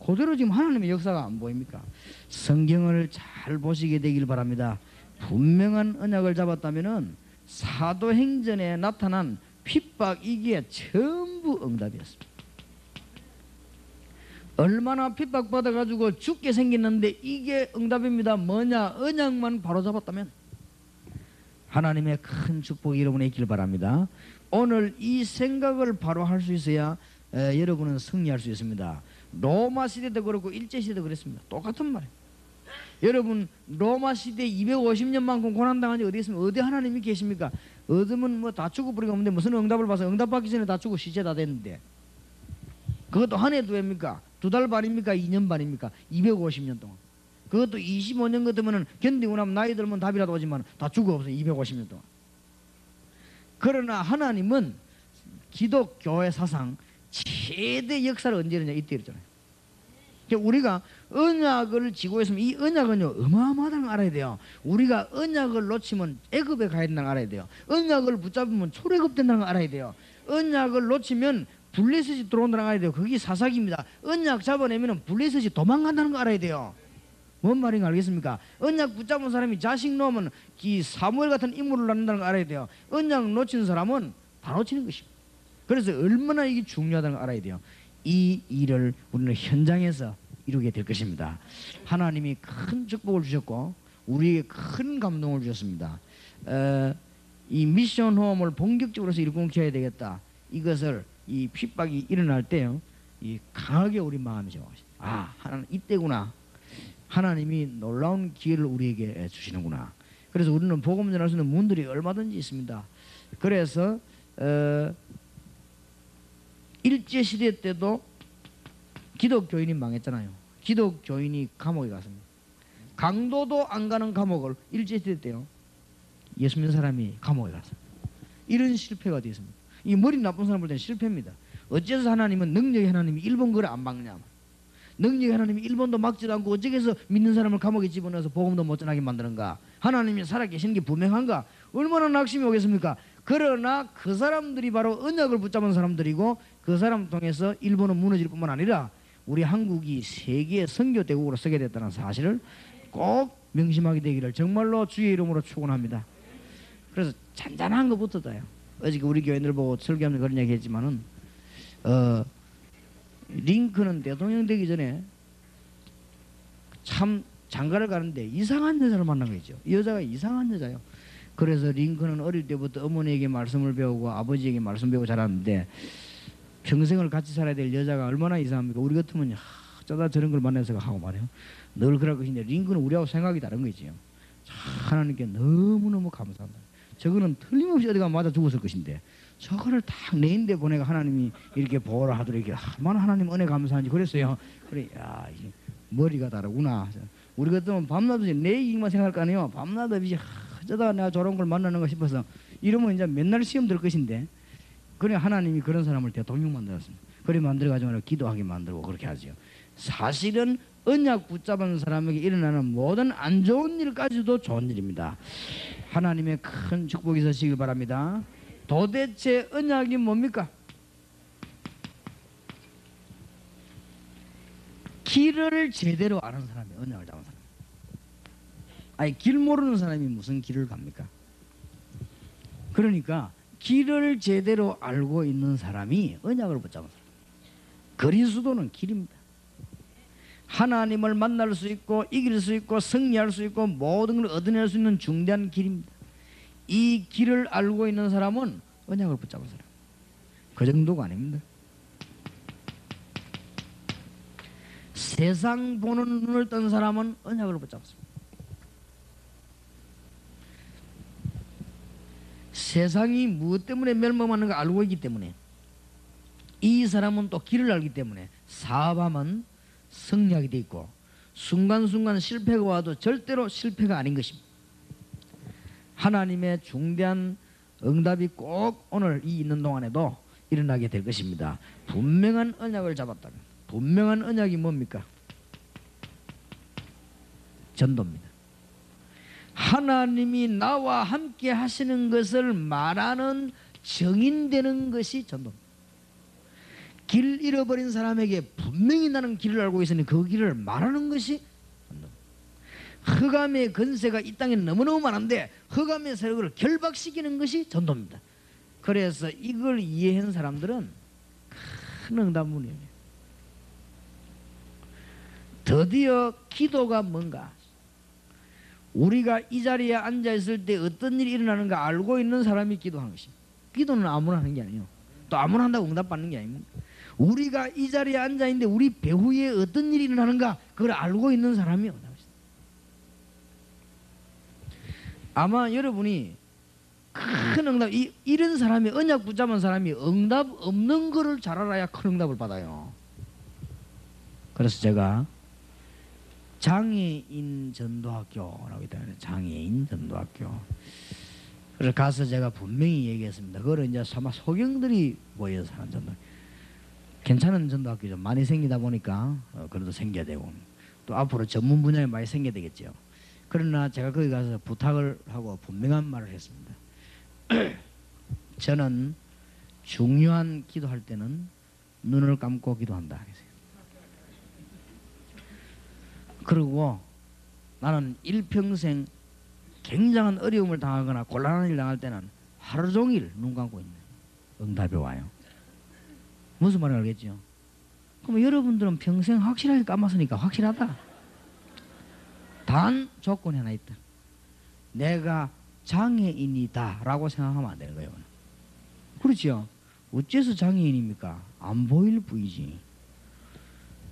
그대로 지금 하나님의 역사가 안 보입니까? 성경을 잘 보시게 되길 바랍니다. 분명한 언약을 잡았다면은 사도행전에 나타난 핍박 이게 전부 응답이었습니다. 얼마나 핍박받아가지고 죽게 생겼는데 이게 응답입니다. 뭐냐? 언약만 바로 잡았다면 하나님의 큰 축복이 여러분에 있길 바랍니다. 오늘 이 생각을 바로 할 수 있어야 여러분은 승리할 수 있습니다. 로마 시대도 그렇고 일제시대도 그랬습니다. 똑같은 말이에요. 여러분 로마 시대 250년만큼 고난당한 지 어디 있습니까? 어디 하나님이 계십니까? 얻으면 뭐 다 죽어버리고 없는데 무슨 응답을 봐서 응답받기 전에 다 죽고 시체 다 됐는데 그것도 한 해도 됩니까? 2달 반입니까? 2년 반입니까? 250년 동안. 그것도 25년 같으면 견디고 나면 나이 들면 답이라도 오지만 다 죽어 없어요. 250년 동안. 그러나 하나님은 기독교의 사상 최대 역사를 언제 했느냐 이때 했잖아요. 우리가 언약을 지고 있으면 이 언약은요 어마어마하다는 걸 알아야 돼요. 우리가 언약을 놓치면 애굽에 가야 된다는 걸 알아야 돼요. 언약을 붙잡으면 초래급 된다는 걸 알아야 돼요. 언약을 놓치면 블레셋이 들어온다는 걸 알아야 돼요. 그게 사사기입니다. 언약 잡아내면 블레셋이 도망간다는 걸 알아야 돼요. 뭔 말인가 알겠습니까? 언약 붙잡은 사람이 자식 놓으면 이 사무엘 같은 인물을 낳는다는 걸 알아야 돼요. 언약 놓친 사람은 다 놓치는 것입니다. 그래서 얼마나 이게 중요하다는 걸 알아야 돼요. 이 일을 우리는 현장에서 이루게 될 것입니다. 하나님이 큰 축복을 주셨고 우리에게 큰 감동을 주셨습니다. 이 미션 홈을 본격적으로 일으켜야 되겠다. 이것을 이 핍박이 일어날 때요, 이 강하게 우리 마음이 정하시죠. 하나님 이때구나. 하나님이 놀라운 기회를 우리에게 주시는구나. 그래서 우리는 복음 전할 수 있는 문들이 얼마든지 있습니다. 그래서 일제시대 때도 기독교인이 망했잖아요. 기독교인이 감옥에 갔습니다. 강도도 안 가는 감옥을 일제시대 때요 예수 믿는 사람이 감옥에 갔어요. 이런 실패가 되었습니다. 이 머리 나쁜 사람 볼 때는 실패입니다. 어째서 하나님은 능력의 하나님이 일본 그걸 안 막냐. 능력의 하나님이 일본도 막지도 않고 어째서 믿는 사람을 감옥에 집어넣어서 복음도 못 전하게 만드는가. 하나님이 살아계시는 게 분명한가. 얼마나 낙심이 오겠습니까. 그러나 그 사람들이 바로 언약을 붙잡은 사람들이고 그 사람 통해서 일본은 무너질 뿐만 아니라 우리 한국이 세계의 선교대국으로 서게 됐다는 사실을 꼭 명심하게 되기를 정말로 주의 이름으로 축원합니다. 그래서 잔잔한 것부터 다요. 어저께 우리 교인들 보고 설교하면서 그런 얘기 했지만은 링컨은 대통령 되기 전에 참 장가를 가는데 이상한 여자를 만난 거죠. 이 여자가 이상한 여자예요. 그래서 링컨은 어릴 때부터 어머니에게 말씀을 배우고 아버지에게 말씀 배우고 자랐는데 평생을 같이 살아야 될 여자가 얼마나 이상합니까? 우리 같으면 어쩌다 저런 걸 만나서 하고 말이에요. 늘 그럴 것인데 링컨은 우리하고 생각이 다른 거지요. 하나님께 너무너무 감사합니다. 저거는 틀림없이 어디가 맞아 죽었을 것인데 저거를 딱 내인데 보내가 하나님이 이렇게 보호를 하도록 이렇게 얼마나 하나님 은혜 감사한지 그랬어요. 그래, 야, 머리가 다르구나. 우리 같으면 밤낮 없이 내 얘기만 생각할 거 아니에요. 밤낮 없이 어쩌다가 내가 저런 걸 만나는가 싶어서 이러면 이제 맨날 시험 들 것인데 그래 하나님이 그런 사람을 대통령 만들었습니다. 그래 만들어가지고 기도하게 만들고 그렇게 하죠. 사실은 언약 붙잡은 사람에게 일어나는 모든 안 좋은 일까지도 좋은 일입니다. 하나님의 큰 축복이 있으시길 바랍니다. 도대체 언약이 뭡니까? 길을 제대로 아는 사람이 언약을 잡은 사람. 아니 길 모르는 사람이 무슨 길을 갑니까? 그러니까 길을 제대로 알고 있는 사람이 언약을 붙잡은 사람. 그리스도는 길입니다. 하나님을 만날 수 있고 이길 수 있고 승리할 수 있고 모든 걸 얻어낼 수 있는 중대한 길입니다. 이 길을 알고 있는 사람은 언약을 붙잡은 사람. 그 정도가 아닙니다. 세상 보는 눈을 뜬 사람은 언약을 붙잡습니다. 세상이 무엇 때문에 멸망하는가 알고 있기 때문에 이 사람은 또 길을 알기 때문에 사업하면 승리하게 돼 있고 순간순간 실패가 와도 절대로 실패가 아닌 것입니다. 하나님의 중대한 응답이 꼭 오늘 이 있는 동안에도 일어나게 될 것입니다. 분명한 언약을 잡았다면 분명한 언약이 뭡니까? 전도입니다. 하나님이 나와 함께 하시는 것을 말하는 증인되는 것이 전도입니다. 길 잃어버린 사람에게 분명히 나는 길을 알고 있으니 그 길을 말하는 것이 전도입니다. 흑암의 건세가 이 땅에 너무너무 많은데 흑암의 세력을 결박시키는 것이 전도입니다. 그래서 이걸 이해한 사람들은 큰 응답문이에요. 드디어 기도가 뭔가 우리가 이 자리에 앉아있을 때 어떤 일이 일어나는가 알고 있는 사람이 기도하는 것입니다. 기도는 아무나 하는 게 아니에요. 또 아무나 한다고 응답받는 게 아닙니다. 우리가 이 자리에 앉아있는데 우리 배후에 어떤 일이 일어나는가 그걸 알고 있는 사람이 응답입니다. 아마 여러분이 큰 응답, 이런 사람이 언약 붙잡은 사람이 응답 없는 거를 잘 알아야 큰 응답을 받아요. 그래서 제가 장애인 전도학교라고 있다면 장애인 전도학교. 그래서 가서 제가 분명히 얘기했습니다. 그거를 이제 아마 소경들이 모여서 하는 전도. 괜찮은 전도학교 좀 많이 생기다 보니까 그래도 생겨야 되고 또 앞으로 전문 분야에 많이 생겨야 되겠죠. 그러나 제가 거기 가서 부탁을 하고 분명한 말을 했습니다. 저는 중요한 기도할 때는 눈을 감고 기도한다. 그리고 나는 일평생 굉장한 어려움을 당하거나 곤란한 일을 당할 때는 하루 종일 눈 감고 있는 응답이 와요. 무슨 말인지 알겠죠? 그럼 여러분들은 평생 확실하게 감았으니까 확실하다. 단 조건이 하나 있다. 내가 장애인이다 라고 생각하면 안 되는 거예요. 그렇죠? 어째서 장애인입니까? 안 보일 뿐이지.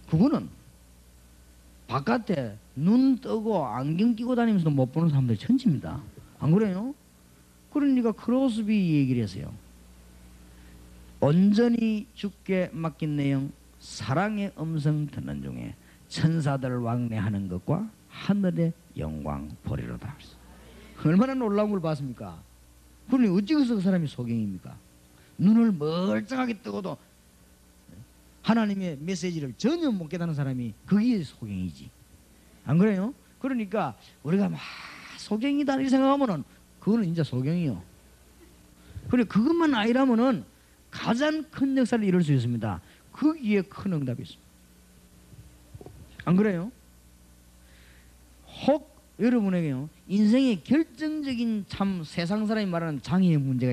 그거는 바깥에 눈 뜨고 안경 끼고 다니면서도 못 보는 사람들이 천지입니다. 안 그래요? 그러니까 크로스비 얘기를 했어요. 온전히 주께 맡긴 내용 사랑의 음성 듣는 중에 천사들을 왕래하는 것과 하늘의 영광 보리로다. 얼마나 놀라운 걸 봤습니까? 그러니 어찌해서 그 사람이 소경입니까? 눈을 멀쩡하게 뜨고도 하나님의 메시지를 전혀 못 깨닫는 사람이 그게 소경이지. 안 그래요? 그러니까 우리가 막 소경이다 이렇게 생각하면은 그거는 이제 소경이요. 그래 그것만 아니라면은 가장 큰 역사를 이룰 수 있습니다. 거기에 큰 응답이 있습니다. 안 그래요? 혹 여러분에게요 인생의 결정적인 참 세상 사람이 말하는 장애의 문제가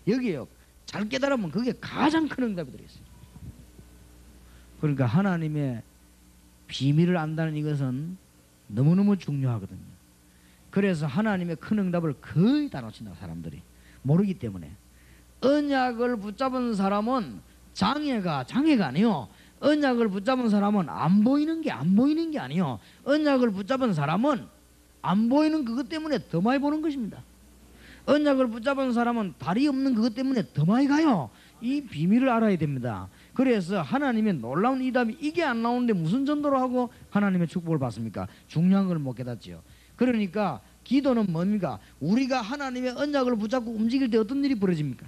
여기에요. 잘 깨달으면 그게 가장 큰 응답이 들어있어요. 그러니까 하나님의 비밀을 안다는 이것은 너무너무 중요하거든요. 그래서 하나님의 큰 응답을 거의 다 놓친다, 사람들이. 모르기 때문에. 언약을 붙잡은 사람은 장애가 아니요. 언약을 붙잡은 사람은 안 보이는 게 아니요. 언약을 붙잡은 사람은 안 보이는 그것 때문에 더 많이 보는 것입니다. 언약을 붙잡은 사람은 다리 없는 그것 때문에 더 많이 가요. 이 비밀을 알아야 됩니다. 그래서 하나님의 놀라운 이 답이 이게 안 나오는데 무슨 전도를 하고 하나님의 축복을 받습니까? 중요한 걸 못 깨닫지요. 그러니까 기도는 뭡니까? 우리가 하나님의 언약을 붙잡고 움직일 때 어떤 일이 벌어집니까?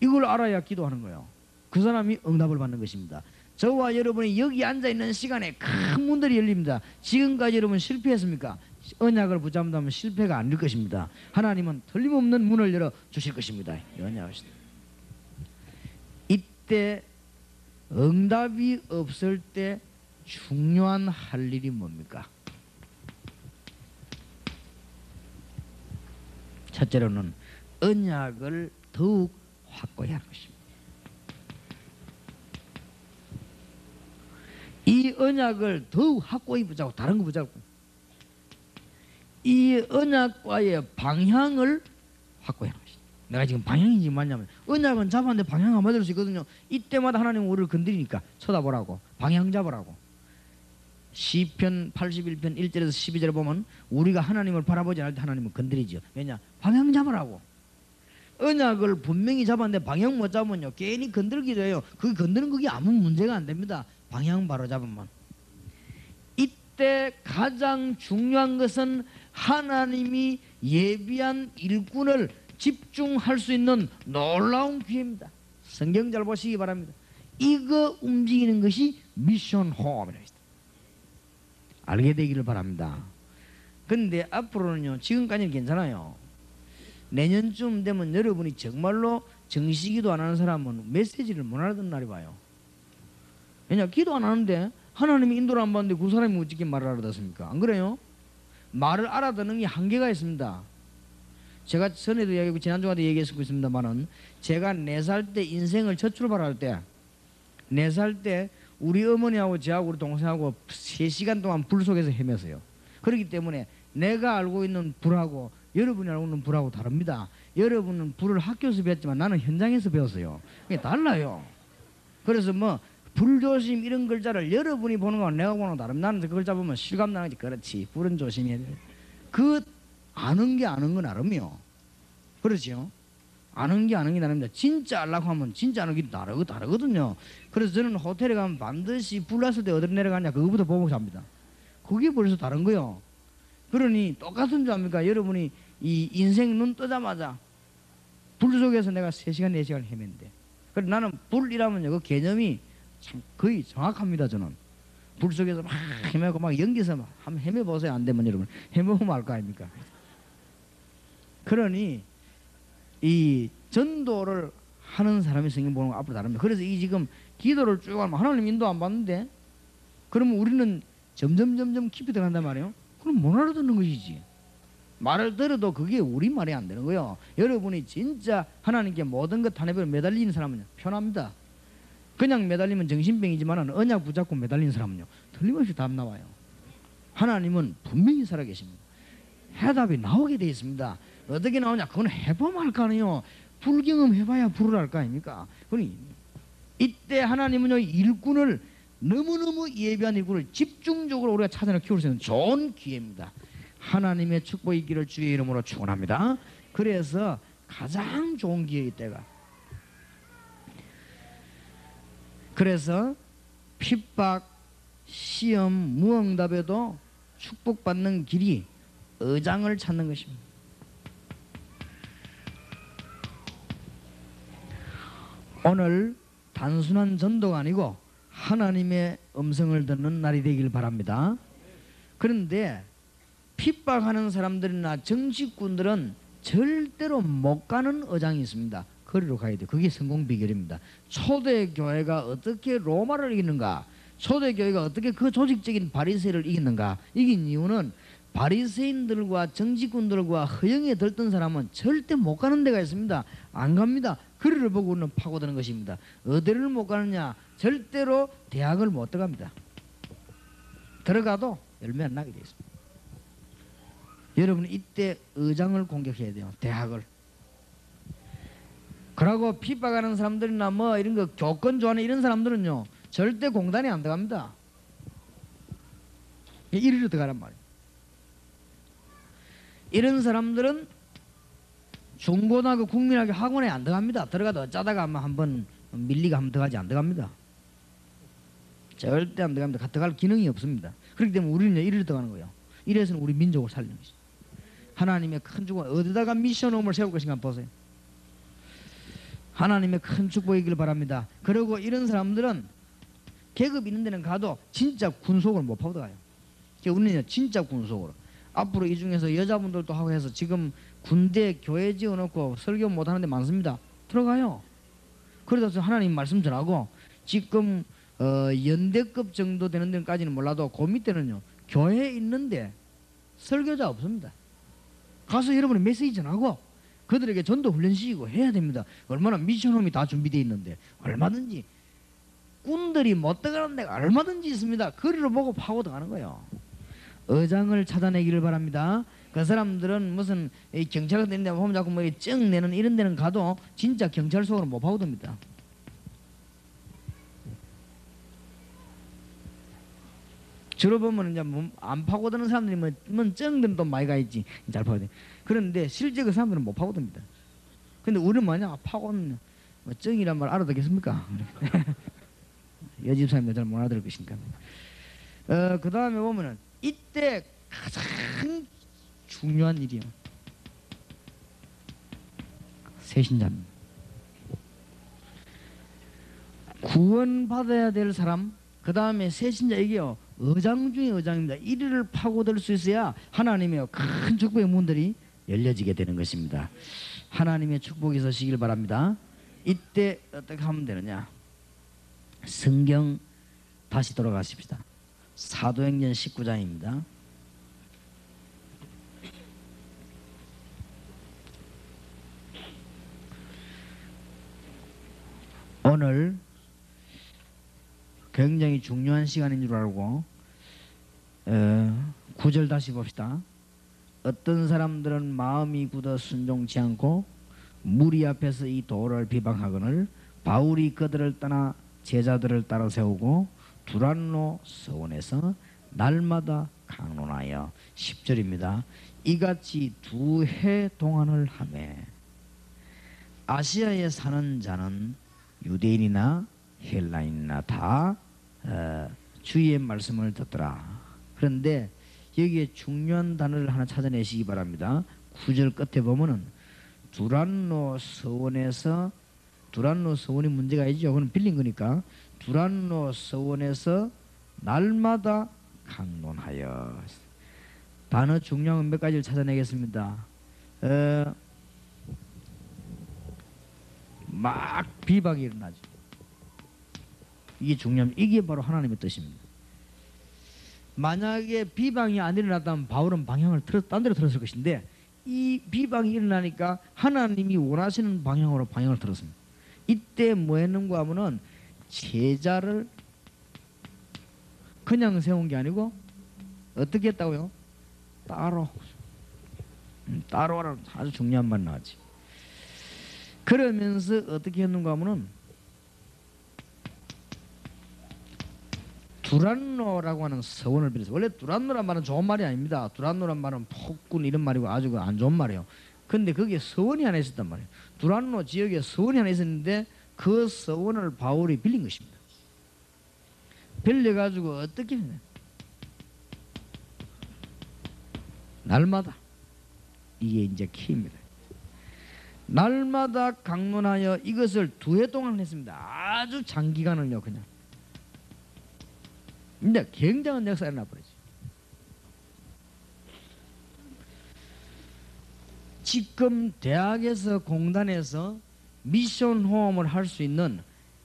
이걸 알아야 기도하는 거예요. 그 사람이 응답을 받는 것입니다. 저와 여러분이 여기 앉아있는 시간에 큰 문들이 열립니다. 지금까지 여러분 실패했습니까? 언약을 붙잡는다면 실패가 아닐 것입니다. 하나님은 틀림없는 문을 열어 주실 것입니다. 연약하시다. 이때 응답이 없을 때 중요한 할 일이 뭡니까? 첫째로는 언약을 더욱 확고히 하는 것입니다. 이 언약을 더욱 확고히 붙잡고 다른 거 붙잡고 이 언약과의 방향을 확고히 하는 것입니다. 내가 지금 방향이 지금 맞냐면 언약은 잡았는데 방향 안 맞을 수 있거든요. 이때마다 하나님은 우리를 건드리니까 쳐다보라고, 방향 잡으라고. 시편 81편 1절에서 12절에 보면 우리가 하나님을 바라보지 않을 때 하나님은 건드리죠. 왜냐? 방향 잡으라고. 언약을 분명히 잡았는데 방향 못 잡으면요 괜히 건들기도 해요. 그게 건드는 그게 아무 문제가 안 됩니다. 방향 바로 잡으면. 이때 가장 중요한 것은 하나님이 예비한 일꾼을 집중할 수 있는 놀라운 기회입니다. 성경 잘 보시기 바랍니다. 이거 움직이는 것이 미션 홈이라고 했습니다. 알게 되기를 바랍니다. 근데 앞으로는요, 지금까지는 괜찮아요. 내년쯤 되면 여러분이 정말로 정시기도 안 하는 사람은 메시지를 못 알아듣는 날이 와요. 왜냐? 기도 안 하는데 하나님이 인도를 안 받는데 그 사람이 어떻게 말을 알아듣습니까? 안 그래요? 말을 알아듣는 게 한계가 있습니다. 제가 전에도 얘기하고 지난주에도 얘기했습니다만은 제가 4살 때 인생을 첫 출발할 때 4살 때 우리 어머니하고 저하고 우리 동생하고 3시간 동안 불 속에서 헤맸어요. 그렇기 때문에 내가 알고 있는 불하고 여러분이 알고 있는 불하고 다릅니다. 여러분은 불을 학교에서 배웠지만 나는 현장에서 배웠어요. 그게 달라요. 그래서 뭐 불조심 이런 글자를 여러분이 보는 거랑 내가 보는 거 다릅니다. 나는 그 글자 보면 실감 나는지 그렇지. 불은 조심해야 돼. 그 아는 게 아는 건 나름이요. 그렇죠? 아는 게 나름입니다. 진짜 알라고 하면 진짜 아는 게 다르거든요. 그래서 저는 호텔에 가면 반드시 불 났을 때 어디로 내려가냐 그거부터 보고 잡니다. 그게 벌써 다른 거요. 그러니 똑같은 줄 압니까? 여러분이 이 인생 눈 뜨자마자 불 속에서 내가 3시간 4시간 헤맨데 그래서 나는 불이라면요 그 개념이 참 거의 정확합니다. 저는 불 속에서 막 헤매고 막 연기서 막 한번 헤매보세요. 안 되면 여러분 헤매보면 알 거 아닙니까? 그러니 이 전도를 하는 사람이 성경 보는 거 앞으로 다릅니다. 그래서 이 지금 기도를 쭉 하면 하나님 인도 안 받는데 그러면 우리는 점점 깊이 들어간단 말이에요. 그럼 못 알아듣는 것이지. 말을 들어도 그게 우리 말이 안 되는 거예요. 여러분이 진짜 하나님께 모든 것 다 내버려 매달리는 사람은 편합니다. 그냥 매달리면 정신병이지만 언약 붙잡고 매달리는 사람은요 틀림없이 답 나와요. 하나님은 분명히 살아계십니다. 해답이 나오게 되어 있습니다. 어떻게 나오냐? 그건 해보면 알 거 아니에요. 불경험 해봐야 불을 알 거 아닙니까? 그러니 이때 하나님은요 일꾼을 너무너무 예비한 일꾼을 집중적으로 우리가 찾아내 키울 수 있는 좋은 기회입니다. 하나님의 축복이 있기를 주의 이름으로 축원합니다. 그래서 가장 좋은 기회 이때가. 그래서 핍박, 시험, 무응답에도 축복받는 길이 의장을 찾는 것입니다. 오늘 단순한 전도가 아니고 하나님의 음성을 듣는 날이 되길 바랍니다. 그런데 핍박하는 사람들이나 정치꾼들은 절대로 못 가는 의장이 있습니다. 거리로 가야 돼요. 그게 성공 비결입니다. 초대교회가 어떻게 로마를 이기는가, 초대교회가 어떻게 그 조직적인 바리새를 이기는가, 이긴 이유는 바리새인들과 정치꾼들과 허영에 들던 사람은 절대 못 가는 데가 있습니다. 안 갑니다. 그를 보고는 파고드는 것입니다. 어디를 못 가느냐? 절대로 대학을 못 들어갑니다. 들어가도 열매 안 나게 되어 있습니다. 여러분 이때 의장을 공격해야 돼요. 대학을. 그러고 핍박하는 사람들이나 뭐 이런 거 교권 좋아하는 이런 사람들은요 절대 공단에 안 들어갑니다. 이리로 들어가란 말이에요. 이런 사람들은 중고등학교 국민학교 학원에 안 들어갑니다. 들어가도 어쩌다가 한번 밀리가 한번 들어가지 안 들어갑니다. 절대 안 들어갑니다. 들어갈 기능이 없습니다. 그렇기 때문에 우리는 이리로 들어가는 거예요. 이래서는 우리 민족을 살리는 것이죠. 하나님의 큰 축복, 어디다가 미션홈을 세울 것인가 한번 보세요. 하나님의 큰 축복이길 바랍니다. 그리고 이런 사람들은 계급 있는 데는 가도 진짜 군속을 못 파고들어가요. 우리는 진짜 군속으로. 앞으로 이 중에서 여자분들도 하고 해서 지금 군대 교회 지어놓고 설교 못하는 데 많습니다. 들어가요. 그러다 하나님 말씀 전하고 지금 연대급 정도 되는 데까지는 몰라도 그 밑에는요 교회에 있는데 설교자 없습니다. 가서 여러분이 메시지 전하고 그들에게 전도 훈련 시키고 해야 됩니다. 얼마나 미션홈이 다 준비되어 있는데 얼마든지 꾼들이 못 들어가는 데가 얼마든지 있습니다. 거리를 보고 파고 들어가는 거예요. 의장을 찾아내기를 바랍니다. 그 사람들은 무슨 경찰 같은 데 보면 자꾸 뭐 쩍 내는 이런 데는 가도 진짜 경찰 속으로 못 파고듭니다. 주로 보면 이제 안 파고드는 사람들이 뭐 쩡들은 또 많이 가 있지 잘 파고드. 그런데 실제 그 사람들은 못 파고듭니다. 근데 우리는 뭐냐 파고는 뭐 쩡이란 말 알아듣겠습니까? 여집사님들 잘 못 알아들을 것인가. 그 다음에 보면은 이때 가장 중요한 일이요. 새신자입니다. 구원받아야 될 사람, 그 다음에 새신자에게요. 의장 중에 의장입니다. 이리를 파고들 수 있어야 하나님의 큰 축복의 문들이 열려지게 되는 것입니다. 하나님의 축복이 있으시길 바랍니다. 이때 어떻게 하면 되느냐. 성경 다시 돌아가십시다. 사도행전 19장입니다. 오늘 굉장히 중요한 시간인 줄 알고 9절 다시 봅시다. 어떤 사람들은 마음이 굳어 순종치 않고 무리 앞에서 이 도를 비방하거늘 바울이 그들을 떠나 제자들을 따라 세우고 두란노 서원에서 날마다 강론하여 10절입니다. 이같이 2해 동안을 하매 아시아에 사는 자는 유대인이나 헬라인이나 다 주의 말씀을 듣더라. 그런데 여기에 중요한 단어를 하나 찾아내시기 바랍니다. 9절 끝에 보면은 두란노 서원에서, 두란노 서원이 문제가 있죠. 그건 빌린 거니까 두란노 서원에서 날마다 강론하여. 단어 중요한 몇 가지를 찾아내겠습니다. 막 비방이 일어나죠. 이게 중요합니다. 이게 바로 하나님의 뜻입니다. 만약에 비방이 안 일어났다면 바울은 방향을 딴 데로 틀었을 것인데 이 비방이 일어나니까 하나님이 원하시는 방향으로 방향을 틀었습니다. 이때 뭐 했는가 하면은 제자를 그냥 세운 게 아니고 어떻게 했다고요? 따로 하라는 아주 중요한 말 나왔지. 그러면서 어떻게 했는가 하면은 두란노라고 하는 서원을 빌어서, 원래 두란노란 말은 좋은 말이 아닙니다. 두란노란 말은 폭군 이런 말이고 아주 안 좋은 말이에요. 근데 거기에 서원이 하나 있었단 말이에요. 두란노 지역에 서원이 하나 있었는데 그 서원을 바울이 빌린 것입니다. 빌려가지고 어떻게 했냐, 날마다, 이게 이제 키입니다. 날마다 강론하여 이것을 2해 동안 했습니다. 아주 장기간을요. 그냥 근데 굉장한 역사가 일어나버리죠. 지금 대학에서 공단에서 미션 호흡을 할 수 있는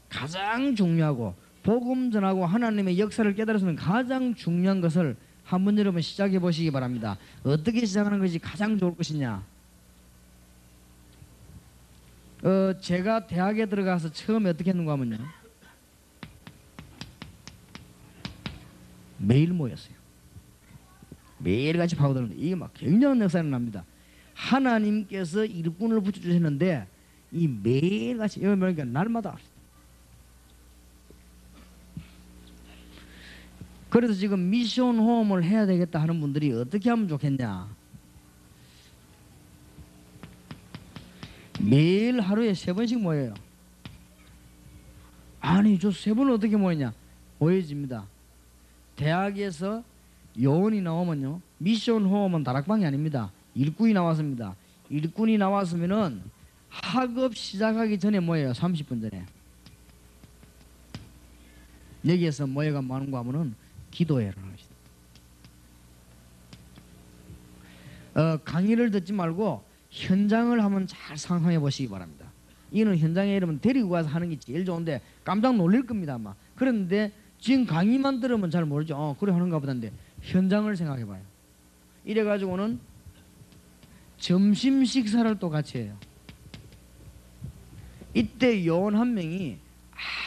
가장 중요하고 복음 전하고 하나님의 역사를 깨달을 수 있는 가장 중요한 것을 한번 여러분 시작해 보시기 바랍니다. 어떻게 시작하는 것이 가장 좋을 것이냐. 제가 대학에 들어가서 처음에 어떻게 했는가 하면요, 매일 모였어요. 매일같이 파고들는데 이게 막 굉장한 역사가 납니다. 하나님께서 일꾼을 붙여주셨는데 이 매일같이 여기 보니까 날마다. 그래서 지금 미션 호흡을 해야 되겠다 하는 분들이 어떻게 하면 좋겠냐. 매일 하루에 3번씩 모여요. 아니 저 3번은 어떻게 모이냐. 모여집니다. 대학에서 요원이 나오면요, 미션 호흡은 다락방이 아닙니다. 일꾼이 나왔습니다. 일꾼이 나왔으면은 학업 시작하기 전에 모여요. 30분 전에. 여기에서 모여가 뭐하는가 하면은 기도해라는 것이다. 강의를 듣지 말고 현장을 한번 잘 상상해 보시기 바랍니다. 이는 현장에 여러분 데리고 가서 하는 게 제일 좋은데 깜짝 놀랄 겁니다 아마. 그런데 지금 강의만 들으면 잘 모르죠. 그래 하는가 보다인데 현장을 생각해 봐요. 이래 가지고는 점심 식사를 또 같이 해요. 이때 요원 한 명이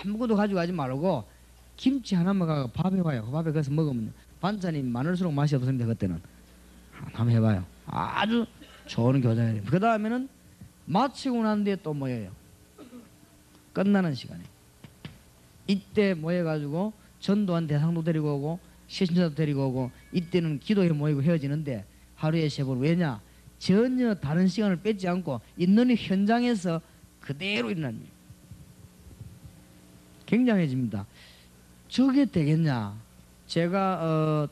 아무것도 가져가지 말고 김치 하나만 가고 밥해 봐요. 밥에 가서 먹으면 반찬이 많을수록 맛이 없습니다. 그때는 한번 해봐요. 아주 좋은 교장이에요. 그 다음에는 마치고 난 뒤에 또 모여요. 끝나는 시간에 이때 모여가지고 전도한 대상도 데리고 오고 시신자도 데리고 오고 이때는 기도에 모이고 헤어지는데 하루에 3번. 왜냐? 전혀 다른 시간을 뺏지 않고 있는 현장에서 그대로 일어납니다. 굉장해집니다. 저게 되겠냐? 제가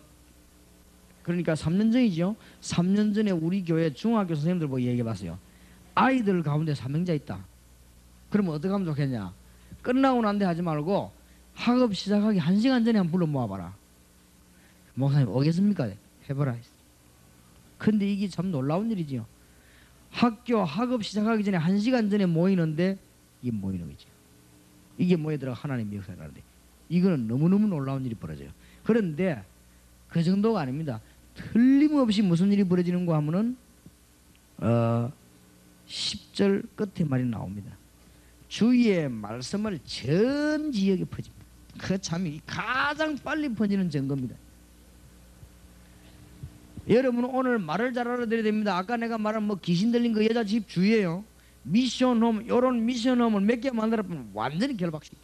그러니까 3년 전이죠. 3년 전에 우리 교회 중학교 선생님들 보고 얘기해 봤어요. 아이들 가운데 사명자 있다. 그러면 어떻게 하면 좋겠냐? 끝나고 난 데 하지 말고 학업 시작하기 1시간 전에 한번 불러 모아봐라. 목사님 오겠습니까? 해봐라. 근데 이게 참 놀라운 일이지요. 학업 시작하기 전에 1시간 전에 모이는데 이게 모이는 거죠. 이게 모여들어 하나님의 역사를 하는데 이거는 너무너무 놀라운 일이 벌어져요. 그런데 그 정도가 아닙니다. 틀림없이 무슨 일이 벌어지는가 하면은 10절 끝에 말이 나옵니다. 주의 말씀을 전 지역에 퍼집니다. 그 참이 가장 빨리 퍼지는 증거입니다. 여러분 오늘 말을 잘 알아들어야 됩니다. 아까 내가 말한 뭐 귀신 들린 그 여자 집 주위에요, 미션홈, 요런 미션홈을 몇 개 만들어보면 완전히 결박시켜.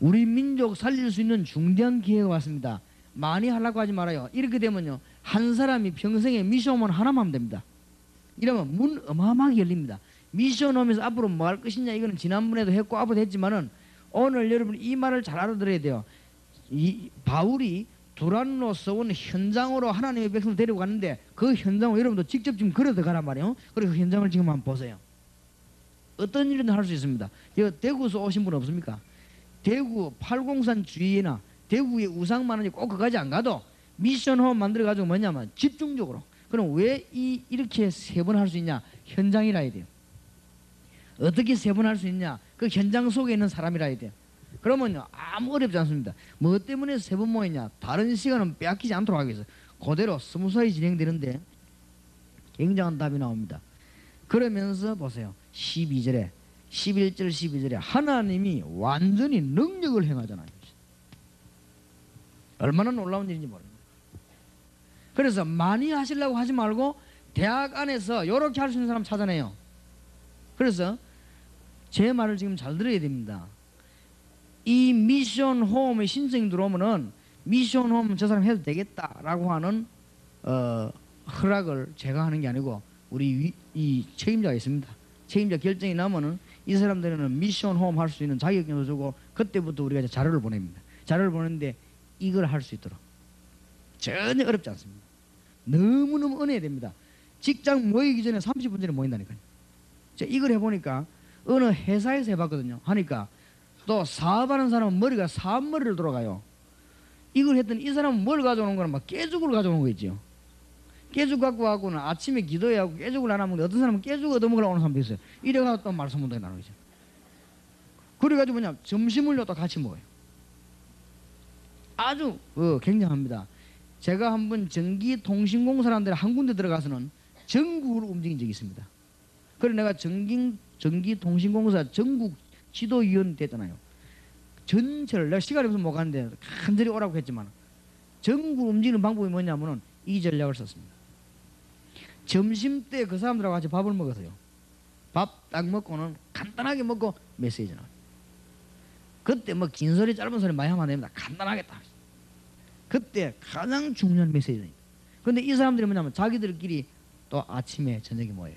우리 민족 살릴 수 있는 중대한 기회가 왔습니다. 많이 하려고 하지 말아요. 이렇게 되면요, 한 사람이 평생에 미션홈은 하나만 하면 됩니다. 이러면 문 어마어마하게 열립니다. 미션홈에서 앞으로 뭐 할 것이냐, 이거는 지난번에도 했고 앞으로도 했지만은 오늘 여러분 이 말을 잘 알아들어야 돼요. 이 바울이 두란노서 온 현장으로 하나님의 백성을 데리고 갔는데 그 현장을 여러분도 직접 지금 걸어 들어가란 말이에요. 그리고 그 현장을 지금 한번 보세요. 어떤 일이든 할 수 있습니다. 여기 대구에서 오신 분 없습니까? 대구 팔공산 주위나 대구에 우상 많으니 꼭 거기까지 안 가도 미션홈 만들어 가지고 뭐냐면 집중적으로. 그럼 왜 이렇게 3번 할 수 있냐? 현장이라 해야 돼요. 어떻게 3번 할 수 있냐? 그 현장 속에 있는 사람이라 해야 돼요. 그러면요 아무 어렵지 않습니다. 뭐 때문에 3번 모이냐? 다른 시간은 빼앗기지 않도록 하기 위해서 그대로 스무스하게 진행되는데 굉장한 답이 나옵니다. 그러면서 보세요. 12절에 11절 12절에 하나님이 완전히 능력을 행하잖아요. 얼마나 놀라운 일인지 모릅니다. 그래서 많이 하시려고 하지 말고 대학 안에서 이렇게 할 수 있는 사람 찾아내요. 그래서 제 말을 지금 잘 들어야 됩니다. 이 미션 홈에 신청이 들어오면은 미션 홈 저 사람 해도 되겠다라고 하는 허락을 제가 하는 게 아니고 우리 이 책임자가 있습니다. 책임자 결정이 나면은 이 사람들은 미션 홈 할 수 있는 자격증도 주고 그때부터 우리가 자료를 보냅니다. 자료를 보내는데 이걸 할 수 있도록 전혀 어렵지 않습니다. 너무너무 은혜야 됩니다. 직장 모이기 전에 30분 전에 모인다니까요. 제가 이걸 해보니까 어느 회사에서 해봤거든요. 하니까 또 사업하는 사람은 머리가 사업머리를 돌아가요. 이걸 했더니 이 사람은 뭘 가져오는 거는 막 깨죽을 가져오는 거 있죠. 깨죽 갖고 와고는 아침에 기도해 하고 깨죽을 안 하면 어떤 사람은 깨죽 얻어먹으러 오는 사람도 있어요. 이래가지고 또 말씀 운동이 나는 거죠. 그래가지고 뭐냐 점심을요 또 같이 먹어요. 아주 굉장합니다. 제가 한번 전기통신공사라는 데를 한 군데 들어가서는 전국으로 움직인 적이 있습니다. 그래서 내가 전기통신공사 전국 지도위원 됐잖아요. 전체를 내가 시간이 없어서 못 가는데 간절히 오라고 했지만 전국을 움직이는 방법이 뭐냐면은 이 전략을 썼습니다. 점심 때 그 사람들하고 같이 밥을 먹었어요. 밥 딱 먹고는 간단하게 먹고 메시지 나와요. 그때 뭐 긴 소리 짧은 소리 많이 하면 안 됩니다. 간단하게 딱. 그때 가장 중요한 메시지입니다. 근데 이 사람들이 뭐냐면 자기들끼리 또 아침에 저녁에 모여요.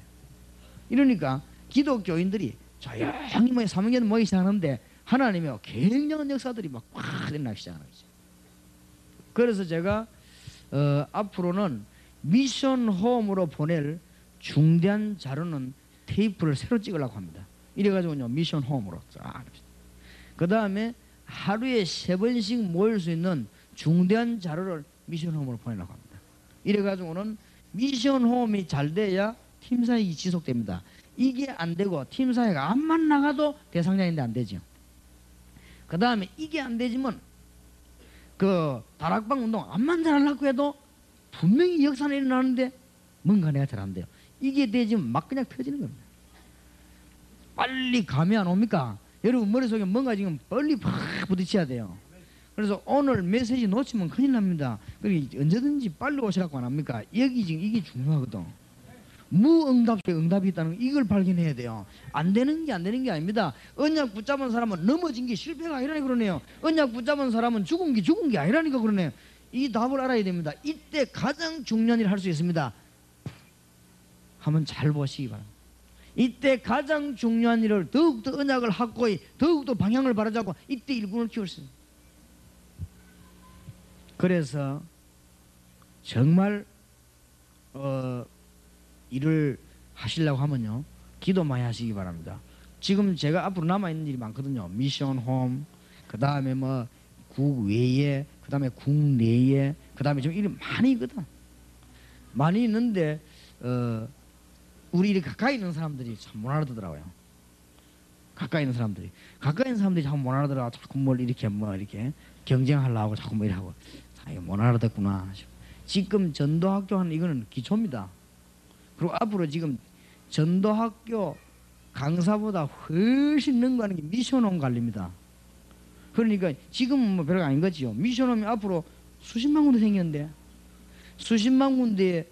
이러니까 기독교인들이 조용히 뭐 사명제는 모이기 시작하는데 하나님의 굉장한 역사들이 막 확 일어나기 시작하는 거죠. 그래서 제가 앞으로는 미션 홈으로 보낼 중대한 자료는 테이프를 새로 찍으려고 합니다. 이래가지고요 미션 홈으로 그 다음에 하루에 3번씩 모일 수 있는 중대한 자료를 미션 홈으로 보내려고 합니다. 이래가지고는 미션 홈이 잘 돼야 팀 사역이 지속됩니다. 이게 안 되고 팀 사역 암만 나가도 대상자인데 안 되죠. 그 다음에 이게 안 되지만 그 다락방 운동 암만 잘하려고 해도 분명히 역사는 일어나는데 뭔가 내가 잘 안 돼요. 이게 되지면 막 그냥 터지는 겁니다. 빨리 감이 안 옵니까? 여러분 머릿속에 뭔가 지금 빨리 팍 부딪혀야 돼요. 그래서 오늘 메시지 놓치면 큰일 납니다. 그러니까 언제든지 빨리 오시라고 안 합니까? 여기 지금 이게 중요하거든. 무응답 속에 응답이 있다는 이걸 발견해야 돼요. 안 되는 게 아닙니다. 언약 붙잡은 사람은 넘어진 게 실패가 아니라니까 그러네요. 언약 붙잡은 사람은 죽은 게 아니라니까 그러네요. 이 답을 알아야 됩니다. 이때 가장 중요한 일을 할 수 있습니다. 한번 잘 보시기 바랍니다. 이때 가장 중요한 일을 더욱더 언약을 확고히 더욱더 방향을 바라잡고 이때 일꾼을 키울 수 있습니다. 그래서 정말 일을 하시려고 하면요 기도 많이 하시기 바랍니다. 지금 제가 앞으로 남아있는 일이 많거든요. 미션 홈, 그 다음에 뭐 국외에, 그 다음에 국내에, 그 다음에 좀 일이 많이 있거든. 많이 있는데 우리 이렇게 가까이 있는 사람들이 참 못 알아듣더라고요. 가까이 있는 사람들이 자꾸 못 알아들어. 자꾸 뭘 이렇게 경쟁하려고 자꾸 뭐 이러고 이거 못 알아듣구나. 지금 전도학교 하는 이거는 기초입니다. 그리고 앞으로 지금 전도학교 강사보다 훨씬 능가하는 게 미션홈 관리입니다. 그러니까 지금은 뭐 별거 아닌 거지요. 미션홈이 앞으로 수십만 군데 생기는데 수십만 군데에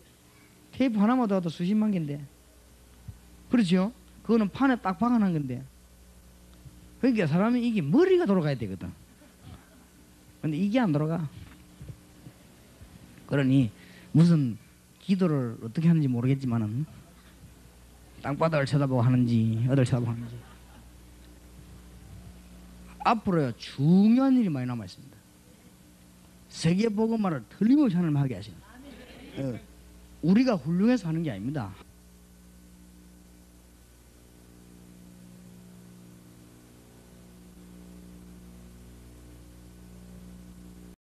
테이프 하나만 더 와도 수십만 개인데 그렇죠? 그거는 판에 딱 박아놓은 건데 그러니까 사람이 이게 머리가 돌아가야 되거든. 근데 이게 안 돌아가. 그러니 무슨 기도를 어떻게 하는지 모르겠지만은 땅바닥을 쳐다보고 하는지 어딜 쳐다보고 하는지 앞으로요 중요한 일이 많이 남아 있습니다. 세계 복음화를 틀림없이 하나님 하게 하십니다. 우리가 훌륭해서 하는 게 아닙니다.